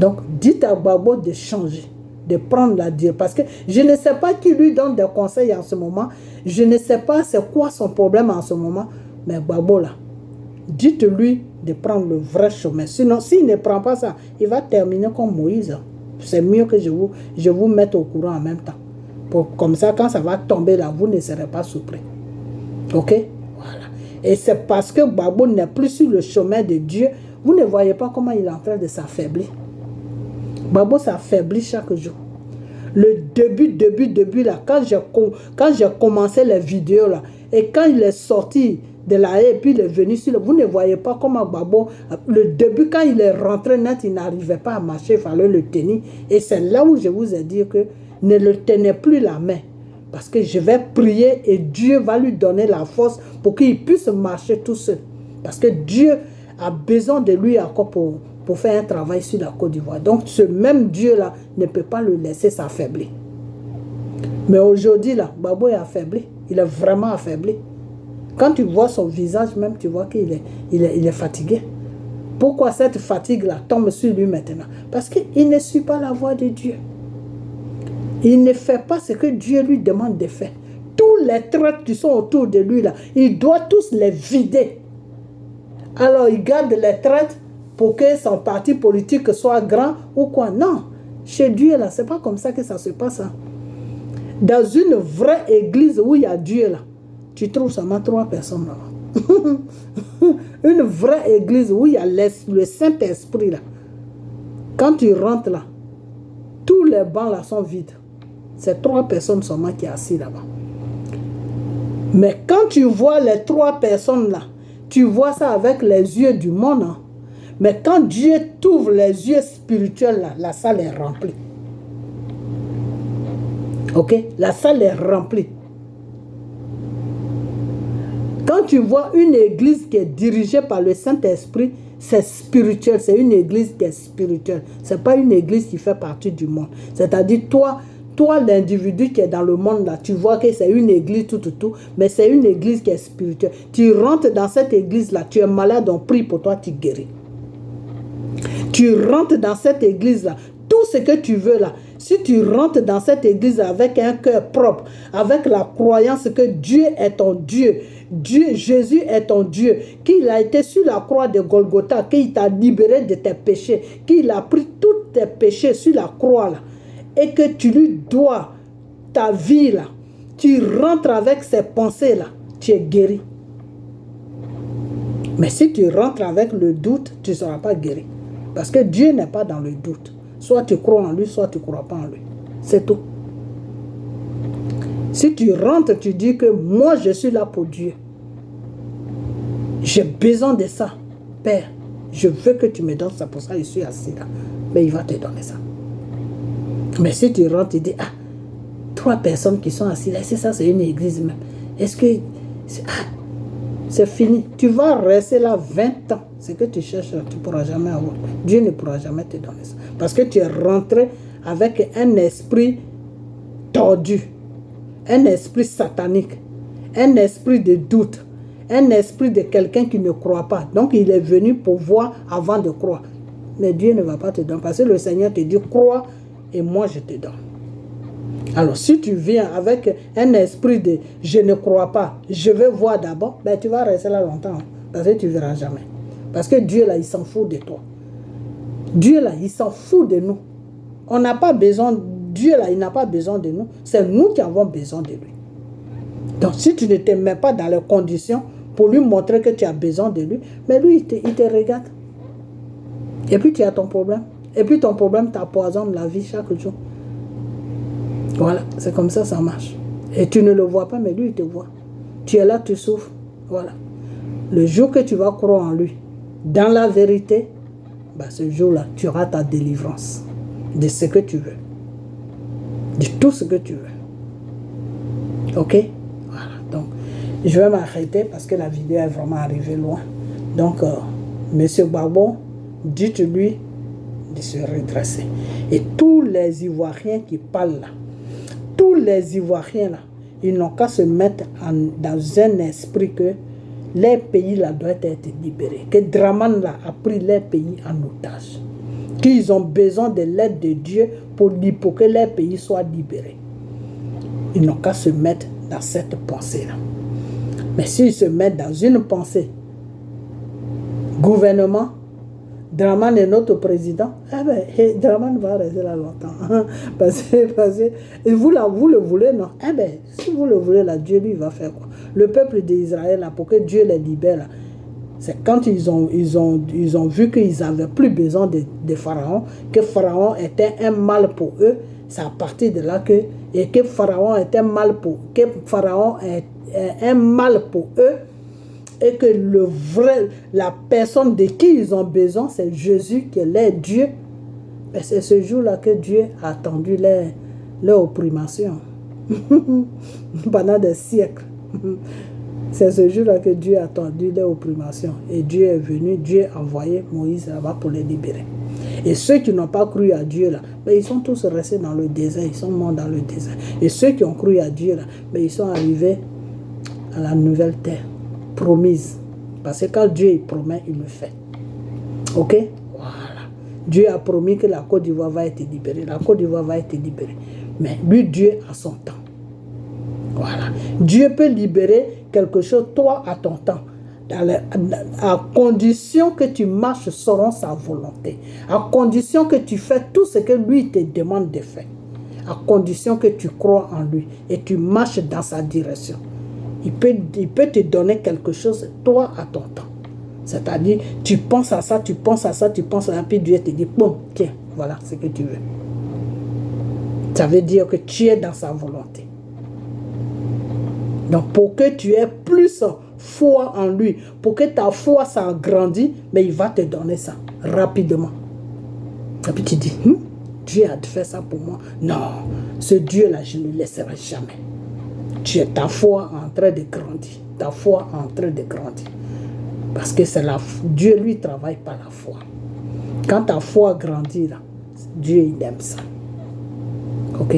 Donc, dites à Gbagbo de changer, de prendre la direction. Parce que je ne sais pas qui lui donne des conseils en ce moment. Je ne sais pas c'est quoi son problème en ce moment. Mais Gbagbo là, dites-lui de prendre le vrai chemin. Sinon, s'il ne prend pas ça, il va terminer comme Moïse. C'est mieux que je vous mette au courant en même temps. Comme ça, quand ça va tomber là, vous ne serez pas surpris. Ok? Voilà. Et c'est parce que Gbagbo n'est plus sur le chemin de Dieu. Vous ne voyez pas comment il est en train de s'affaiblir. Gbagbo s'affaiblit chaque jour. Le début là, quand j'ai commencé les vidéos là, et quand il est sorti de la haie, et puis il est venu sur le... Vous ne voyez pas comment Gbagbo, le début, quand il est rentré net, il n'arrivait pas à marcher, il fallait le tenir. Et c'est là où je vous ai dit que ne le tenez plus la main. Parce que je vais prier et Dieu va lui donner la force pour qu'il puisse marcher tout seul. Parce que Dieu a besoin de lui encore pour faire un travail sur la Côte d'Ivoire. Donc ce même Dieu-là ne peut pas le laisser s'affaiblir. Mais aujourd'hui, là, Gbagbo est affaibli. Il est vraiment affaibli. Quand tu vois son visage même, tu vois qu'il est fatigué. Pourquoi cette fatigue-là tombe sur lui maintenant? Parce qu'il ne suit pas la voie de Dieu. Il ne fait pas ce que Dieu lui demande de faire. Tous les traîtres qui sont autour de lui, là, il doit tous les vider. Alors, il garde les traîtres pour que son parti politique soit grand ou quoi. Non, chez Dieu, là, c'est pas comme ça que ça se passe. Hein. Dans une vraie église où il y a Dieu, là, tu trouves seulement 3 personnes là. Une vraie église où il y a le Saint-Esprit, là. Quand tu rentres là, Tous les bancs là sont vides. C'est 3 personnes seulement qui sont assises là-bas. Mais quand tu vois les 3 personnes là, tu vois ça avec les yeux du monde. Hein. Mais quand Dieu t'ouvre les yeux spirituels là, la salle est remplie. Ok? La salle est remplie. Quand tu vois une église qui est dirigée par le Saint-Esprit, c'est spirituel, c'est une église qui est spirituelle. Ce n'est pas une église qui fait partie du monde. C'est-à-dire, toi l'individu qui est dans le monde là, tu vois que c'est une église tout, mais c'est une église qui est spirituelle. Tu rentres dans cette église là, tu es malade, on prie pour toi, tu guéris. Tu rentres dans cette église là, tout ce que tu veux là, si tu rentres dans cette église avec un cœur propre, avec la croyance que Dieu est ton Dieu, Jésus est ton Dieu, qu'il a été sur la croix de Golgotha, qu'il t'a libéré de tes péchés, qu'il a pris tous tes péchés sur la croix là, et que tu lui dois ta vie là, tu rentres avec ces pensées là, tu es guéri. Mais si tu rentres avec le doute, tu ne seras pas guéri. Parce que Dieu n'est pas dans le doute. Soit tu crois en lui, soit tu ne crois pas en lui. C'est tout. Si tu rentres, tu dis que moi je suis là pour Dieu. J'ai besoin de ça. Père, je veux que tu me donnes ça, pour ça je suis assis là. Mais il va te donner ça. Mais si tu rentres, tu dis, 3 personnes qui sont assises là, c'est ça, c'est une église même. Est-ce que... c'est fini. Tu vas rester là 20 ans. Ce que tu cherches, tu ne pourras jamais avoir. Dieu ne pourra jamais te donner ça. Parce que tu es rentré avec un esprit tordu, un esprit satanique, un esprit de doute, un esprit de quelqu'un qui ne croit pas. Donc il est venu pour voir avant de croire. Mais Dieu ne va pas te donner. Parce que le Seigneur te dit, crois et moi je te donne. Alors, si tu viens avec un esprit de « je ne crois pas, je vais voir d'abord », ben, tu vas rester là longtemps, parce que tu ne verras jamais. Parce que Dieu, là, il s'en fout de toi. Dieu, là, il s'en fout de nous. On n'a pas besoin, Dieu, là, il n'a pas besoin de nous. C'est nous qui avons besoin de lui. Donc, si tu ne te mets pas dans les conditions pour lui montrer que tu as besoin de lui, mais lui, il te regarde. Et puis, tu as ton problème. Et puis, ton problème t'empoisonne la vie chaque jour. Voilà, c'est comme ça, ça marche. Et tu ne le vois pas, mais lui, il te voit. Tu es là, tu souffres. Voilà. Le jour que tu vas croire en lui, dans la vérité, bah, ce jour-là, tu auras ta délivrance de ce que tu veux. De tout ce que tu veux. Ok? Voilà. Donc, je vais m'arrêter parce que la vidéo est vraiment arrivée loin. Donc, Monsieur Gbagbo, dites-lui de se redresser. Et tous les Ivoiriens qui parlent là, tous les Ivoiriens là, ils n'ont qu'à se mettre dans un esprit que les pays là doivent être libérés. Que Dramane là a pris les pays en otage. Qu'ils ont besoin de l'aide de Dieu pour que les pays soient libérés. Ils n'ont qu'à se mettre dans cette pensée là. Mais s'ils se mettent dans une pensée, gouvernement, Dramane est notre président, eh bien, Dramane va rester là longtemps. parce que vous le voulez, non? Eh bien, si vous le voulez, là, Dieu lui va faire quoi? Le peuple d'Israël, là, pour que Dieu les libère, là, c'est quand ils ont vu qu'ils n'avaient plus besoin de Pharaon, que Pharaon était un mal pour eux. C'est à partir de là que Pharaon était un mal pour eux. Et que la personne de qui ils ont besoin, c'est Jésus qui est leur Dieu. Et c'est ce jour-là que Dieu a attendu leur opprimation. Pendant des siècles. C'est ce jour-là que Dieu a attendu leur opprimation. Et Dieu est venu, Dieu a envoyé Moïse là-bas pour les libérer. Et ceux qui n'ont pas cru à Dieu, là, ben, ils sont tous restés dans le désert, ils sont morts dans le désert. Et ceux qui ont cru à Dieu, là, ben, ils sont arrivés à la nouvelle terre. Promise. Parce que quand Dieu il promet, il le fait. Ok? Voilà. Dieu a promis que la Côte d'Ivoire va être libérée. La Côte d'Ivoire va être libérée. Mais lui, Dieu a son temps. Voilà. Dieu peut libérer quelque chose, toi, à ton temps. À condition que tu marches selon sa volonté. À condition que tu fais tout ce que lui te demande de faire. À condition que tu crois en lui et tu marches dans sa direction. Il peut te donner quelque chose, toi, à ton temps. C'est-à-dire, tu penses à ça, tu penses à ça, tu penses à ça, puis Dieu te dit, bon, tiens, voilà ce que tu veux. Ça veut dire que tu es dans sa volonté. Donc, pour que tu aies plus foi en lui, pour que ta foi s'agrandisse, mais il va te donner ça rapidement. Et puis tu dis, Dieu a fait ça pour moi. Non, ce Dieu-là, je ne le laisserai jamais. Ta foi en train de grandir. Ta foi en train de grandir. Parce que c'est Dieu, lui, travaille par la foi. Quand ta foi grandit, là, Dieu, il aime ça. Ok?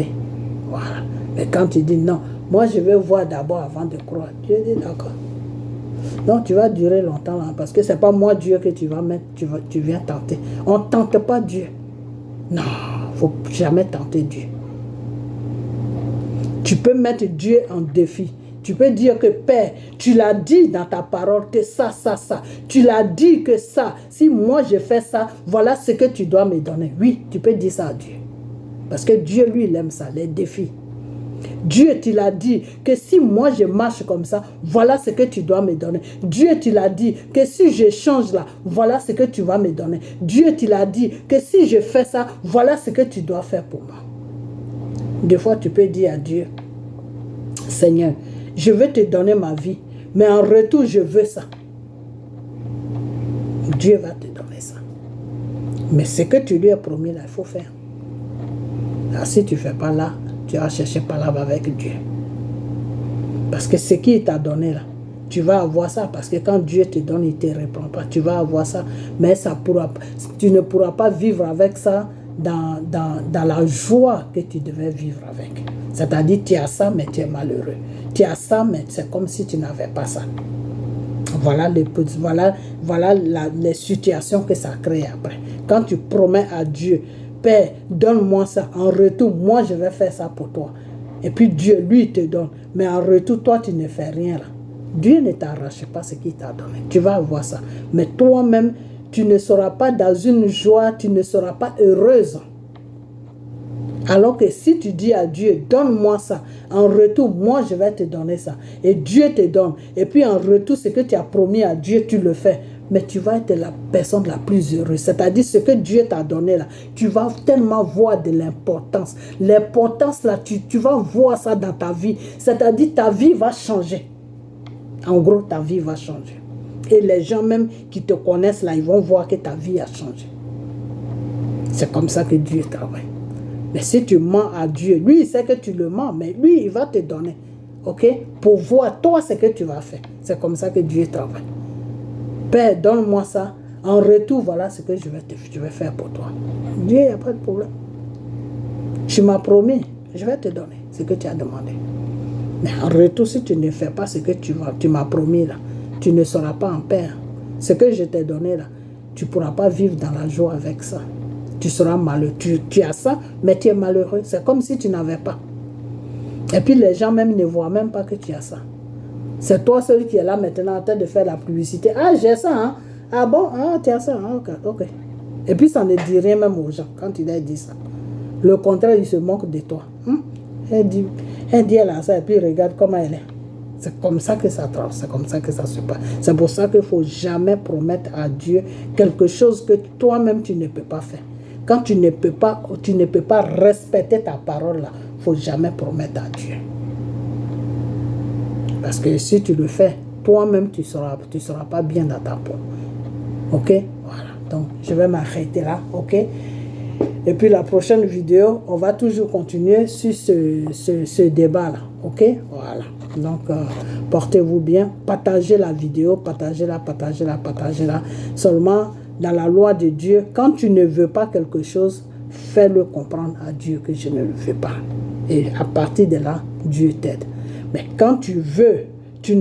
Voilà. Mais quand tu dis non, moi, je vais voir d'abord avant de croire. Dieu dit d'accord. Non, tu vas durer longtemps là, parce que ce n'est pas moi, Dieu, que tu vas mettre, tu viens tenter. On ne tente pas Dieu. Non, il ne faut jamais tenter Dieu. Tu peux mettre Dieu en défi. Tu peux dire que Père, tu l'as dit dans ta parole que ça. Tu l'as dit que ça. Si moi je fais ça, voilà ce que tu dois me donner. Oui, tu peux dire ça à Dieu. Parce que Dieu, lui, il aime ça, les défis. Dieu, tu l'as dit que si moi je marche comme ça, voilà ce que tu dois me donner. Dieu, tu l'as dit que si je change là, voilà ce que tu vas me donner. Dieu, tu l'as dit que si je fais ça, voilà ce que tu dois faire pour moi. Des fois, tu peux dire à Dieu, Seigneur, je veux te donner ma vie, mais en retour, je veux ça. Dieu va te donner ça. Mais ce que tu lui as promis là, il faut faire. Là, si tu ne fais pas là, tu vas chercher palabre avec Dieu. Parce que ce qu'il t'a donné là, tu vas avoir ça. Parce que quand Dieu te donne, il ne te reprend pas. Tu vas avoir ça. Mais tu ne pourras pas vivre avec ça dans la joie que tu devais vivre avec. C'est-à-dire, tu as ça, mais tu es malheureux. Tu as ça, mais c'est comme si tu n'avais pas ça. Voilà les situations que ça crée après. Quand tu promets à Dieu, Père, donne-moi ça. En retour, moi, je vais faire ça pour toi. Et puis Dieu, lui, il te donne. Mais en retour, toi, tu ne fais rien là. Dieu ne t'arrache pas ce qu'il t'a donné. Tu vas avoir ça. Mais toi-même, tu ne seras pas dans une joie, tu ne seras pas heureuse. Alors que si tu dis à Dieu, donne-moi ça, en retour, moi je vais te donner ça. Et Dieu te donne. Et puis en retour, ce que tu as promis à Dieu, tu le fais. Mais tu vas être la personne la plus heureuse. C'est-à-dire ce que Dieu t'a donné là, tu vas tellement voir de l'importance. L'importance là, tu vas voir ça dans ta vie. C'est-à-dire ta vie va changer. En gros, ta vie va changer. Et les gens même qui te connaissent là, ils vont voir que ta vie a changé. C'est comme ça que Dieu travaille. Mais si tu mens à Dieu, lui, il sait que tu le mens, mais lui, il va te donner. Ok? Pour voir, toi, ce que tu vas faire. C'est comme ça que Dieu travaille. Père, donne-moi ça. En retour, voilà ce que je vais faire pour toi. Dieu, il n'y a pas de problème. Tu m'as promis, je vais te donner ce que tu as demandé. Mais en retour, si tu ne fais pas ce que tu m'as promis là, tu ne seras pas en paix. Ce que je t'ai donné là, tu ne pourras pas vivre dans la joie avec ça. Tu seras malheureux. Tu as ça, mais tu es malheureux. C'est comme si tu n'avais pas. Et puis les gens même ne voient même pas que tu as ça. C'est toi celui qui est là maintenant en train de faire la publicité. Ah, j'ai ça, hein? Ah bon? Ah, tu as ça, hein? Ok. Et puis ça ne dit rien même aux gens quand il a dit ça. Le contraire, il se moque de toi. Elle dit elle a ça et puis regarde comment elle est. C'est comme ça que ça travaille, c'est comme ça que ça se passe. C'est pour ça qu'il ne faut jamais promettre à Dieu quelque chose que toi-même tu ne peux pas faire. Quand tu ne peux pas respecter ta parole là, il ne faut jamais promettre à Dieu. Parce que si tu le fais, toi-même tu seras pas bien dans ta peau. Ok? Voilà. Donc je vais m'arrêter là. Ok? Et puis la prochaine vidéo, on va toujours continuer sur ce débat là. Ok? Voilà. Donc, portez-vous bien, partagez la vidéo, partagez-la. Seulement, dans la loi de Dieu, quand tu ne veux pas quelque chose, fais-le comprendre à Dieu que je ne le veux pas. Et à partir de là, Dieu t'aide. Mais quand tu veux, tu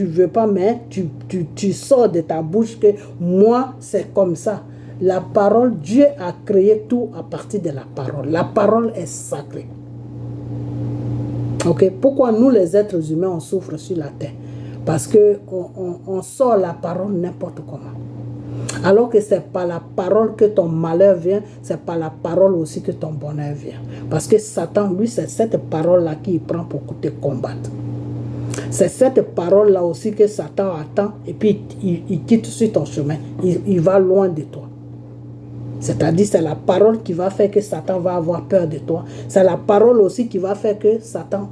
veux pas, mais tu sors de ta bouche que moi, c'est comme ça. La parole, Dieu a créé tout à partir de la parole. La parole est sacrée. Ok, pourquoi nous les êtres humains on souffre sur la terre? Parce que on sort la parole n'importe comment. Alors que c'est par la parole que ton malheur vient, c'est par la parole aussi que ton bonheur vient. Parce que Satan, lui, c'est cette parole-là qu'il prend pour te combattre. C'est cette parole-là aussi que Satan attend et puis il quitte sur ton chemin. Il va loin de toi. C'est-à-dire, c'est la parole qui va faire que Satan va avoir peur de toi. C'est la parole aussi qui va faire que Satan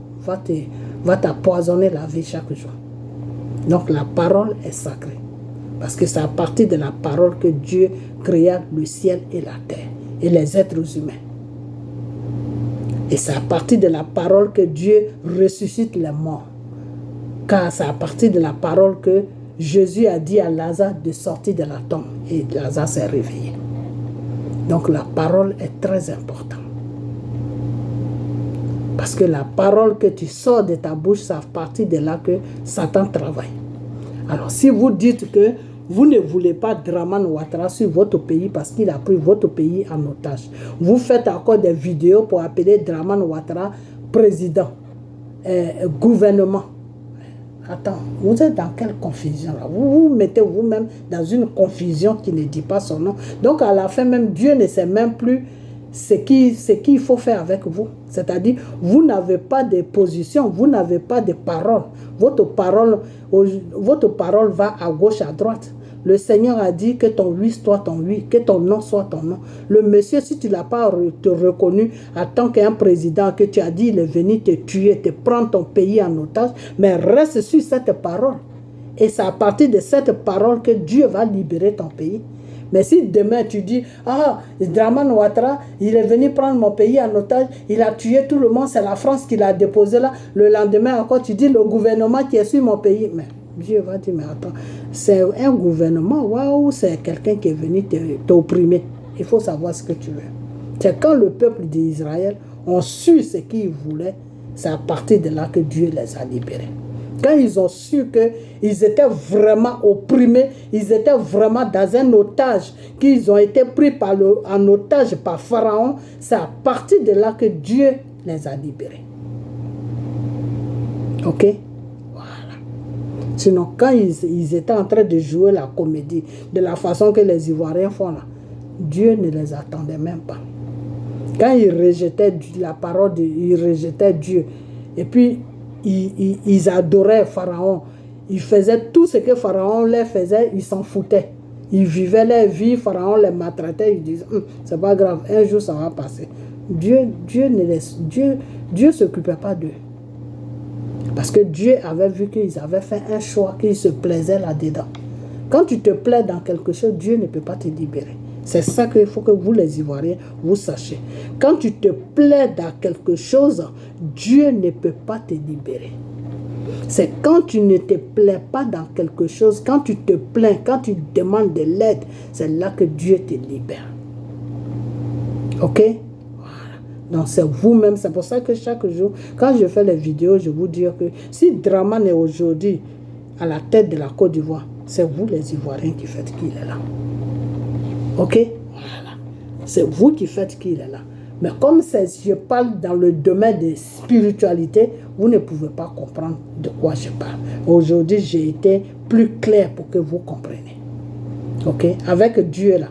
va t'empoisonner la vie chaque jour. Donc, la parole est sacrée. Parce que c'est à partir de la parole que Dieu créa le ciel et la terre et les êtres humains. Et c'est à partir de la parole que Dieu ressuscite les morts. Car c'est à partir de la parole que Jésus a dit à Lazare de sortir de la tombe. Et Lazare s'est réveillé. Donc la parole est très importante. Parce que la parole que tu sors de ta bouche, c'est à partir de là que Satan travaille. Alors si vous dites que vous ne voulez pas Dramane Ouattara sur votre pays parce qu'il a pris votre pays en otage, vous faites encore des vidéos pour appeler Dramane Ouattara président, gouvernement. Attends, vous êtes dans quelle confusion là? Vous vous mettez vous-même dans une confusion qui ne dit pas son nom. Donc à la fin même, Dieu ne sait même plus ce qu'il faut faire avec vous. C'est-à-dire, vous n'avez pas de position, vous n'avez pas de parole. Votre parole va à gauche, à droite. Le Seigneur a dit que ton oui soit ton oui, que ton non soit ton non. Le monsieur, si tu ne l'as pas reconnu en tant qu'un président, que tu as dit, il est venu te tuer, te prendre ton pays en otage, mais reste sur cette parole. Et c'est à partir de cette parole que Dieu va libérer ton pays. Mais si demain tu dis, ah, Dramane Ouattara, il est venu prendre mon pays en otage, il a tué tout le monde, c'est la France qui l'a déposé là. Le lendemain encore, tu dis, le gouvernement qui est sur mon pays. Mais Dieu va dire, mais attends, c'est un gouvernement, waouh, c'est quelqu'un qui est venu t'opprimer. Il faut savoir ce que tu veux. C'est quand le peuple d'Israël ont su ce qu'ils voulaient, c'est à partir de là que Dieu les a libérés. Quand ils ont su qu'ils étaient vraiment opprimés, ils étaient vraiment dans un otage, qu'ils ont été pris en otage par Pharaon, c'est à partir de là que Dieu les a libérés. Ok? Voilà. Sinon, quand ils étaient en train de jouer la comédie, de la façon que les Ivoiriens font là, Dieu ne les attendait même pas. Quand ils rejetaient la parole, ils rejetaient Dieu. Et puis, ils adoraient Pharaon. Ils faisaient tout ce que Pharaon leur faisait, ils s'en foutaient. Ils vivaient leur vie, Pharaon les maltraitait, ils disaient, c'est pas grave, un jour ça va passer. Dieu ne s'occupait pas d'eux. Parce que Dieu avait vu qu'ils avaient fait un choix, qu'ils se plaisaient là-dedans. Quand tu te plais dans quelque chose, Dieu ne peut pas te libérer. C'est ça qu'il faut que vous, les Ivoiriens, vous sachiez. Quand tu te plais dans quelque chose, Dieu ne peut pas te libérer. C'est quand tu ne te plais pas dans quelque chose, quand tu te plains, quand tu demandes de l'aide, c'est là que Dieu te libère. Ok? Voilà. Donc c'est vous-même, c'est pour ça que chaque jour, quand je fais les vidéos, je vous dis que si Dramane est aujourd'hui à la tête de la Côte d'Ivoire, c'est vous les Ivoiriens qui faites qu'il est là. Ok? Voilà. C'est vous qui faites qu'il est là. Mais comme je parle dans le domaine de spiritualité, vous ne pouvez pas comprendre de quoi je parle. Aujourd'hui, j'ai été plus clair pour que vous compreniez. Ok? Avec Dieu là,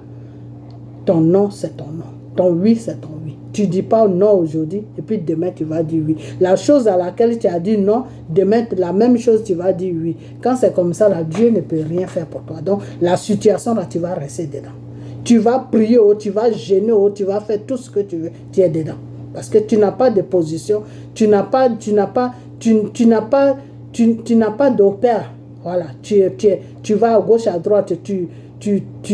ton non, c'est ton non. Ton oui, c'est ton oui. Tu ne dis pas non aujourd'hui, et puis demain, tu vas dire oui. La chose à laquelle tu as dit non, demain, la même chose, tu vas dire oui. Quand c'est comme ça, là, Dieu ne peut rien faire pour toi. Donc, la situation, là, tu vas rester dedans. Tu vas prier, tu vas gêner, tu vas faire tout ce que tu veux, tu es dedans. Parce que tu n'as pas de position, tu n'as pas d'opère. Voilà, tu vas à gauche, à droite, tu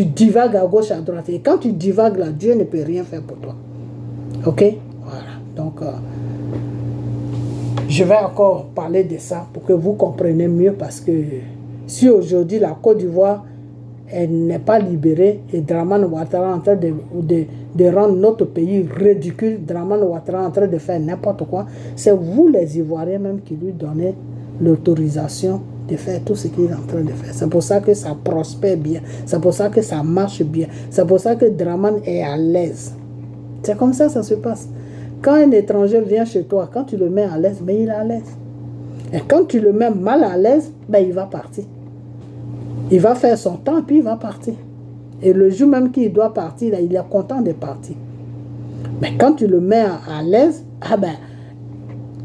divagues à gauche, à droite. Et quand tu divagues là, Dieu ne peut rien faire pour toi. Ok? Voilà. Donc, je vais encore parler de ça pour que vous compreniez mieux. Parce que si aujourd'hui la Côte d'Ivoire elle n'est pas libérée et Dramane Ouattara est en train de rendre notre pays ridicule, Dramane Ouattara est en train de faire n'importe quoi, c'est vous les Ivoiriens même qui lui donnez l'autorisation de faire tout ce qu'il est en train de faire. C'est pour ça que ça prospère bien, c'est pour ça que ça marche bien, c'est pour ça que Dramane est à l'aise. C'est comme ça que ça se passe. Quand un étranger vient chez toi, quand tu le mets à l'aise, ben il est à l'aise. Et quand tu le mets mal à l'aise, ben il va partir. Il va faire son temps, puis il va partir. Et le jour même qu'il doit partir, là, il est content de partir. Mais quand tu le mets à l'aise, ah ben,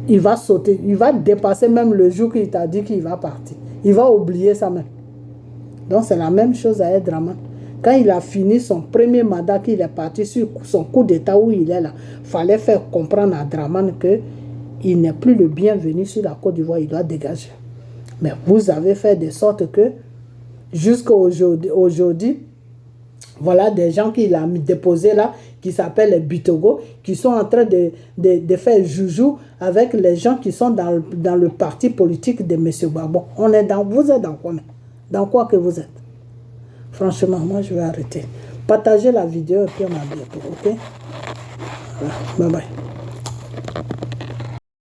il va sauter. Il va dépasser même le jour qu'il t'a dit qu'il va partir. Il va oublier ça même. Donc c'est la même chose avec Dramane. Quand il a fini son premier mandat, qu'il est parti sur son coup d'état où il est là, il fallait faire comprendre à Dramane qu'il n'est plus le bienvenu sur la Côte d'Ivoire, il doit dégager. Mais vous avez fait de sorte que, jusqu'à aujourd'hui, voilà des gens qu'il a déposés là, qui s'appellent les Bitogo, qui sont en train de faire joujou avec les gens qui sont dans le parti politique de M. Gbagbo. Vous êtes dans quoi? Dans quoi que vous êtes? Franchement, moi je vais arrêter. Partagez la vidéo et puis on a bientôt, ok? Voilà, bye bye.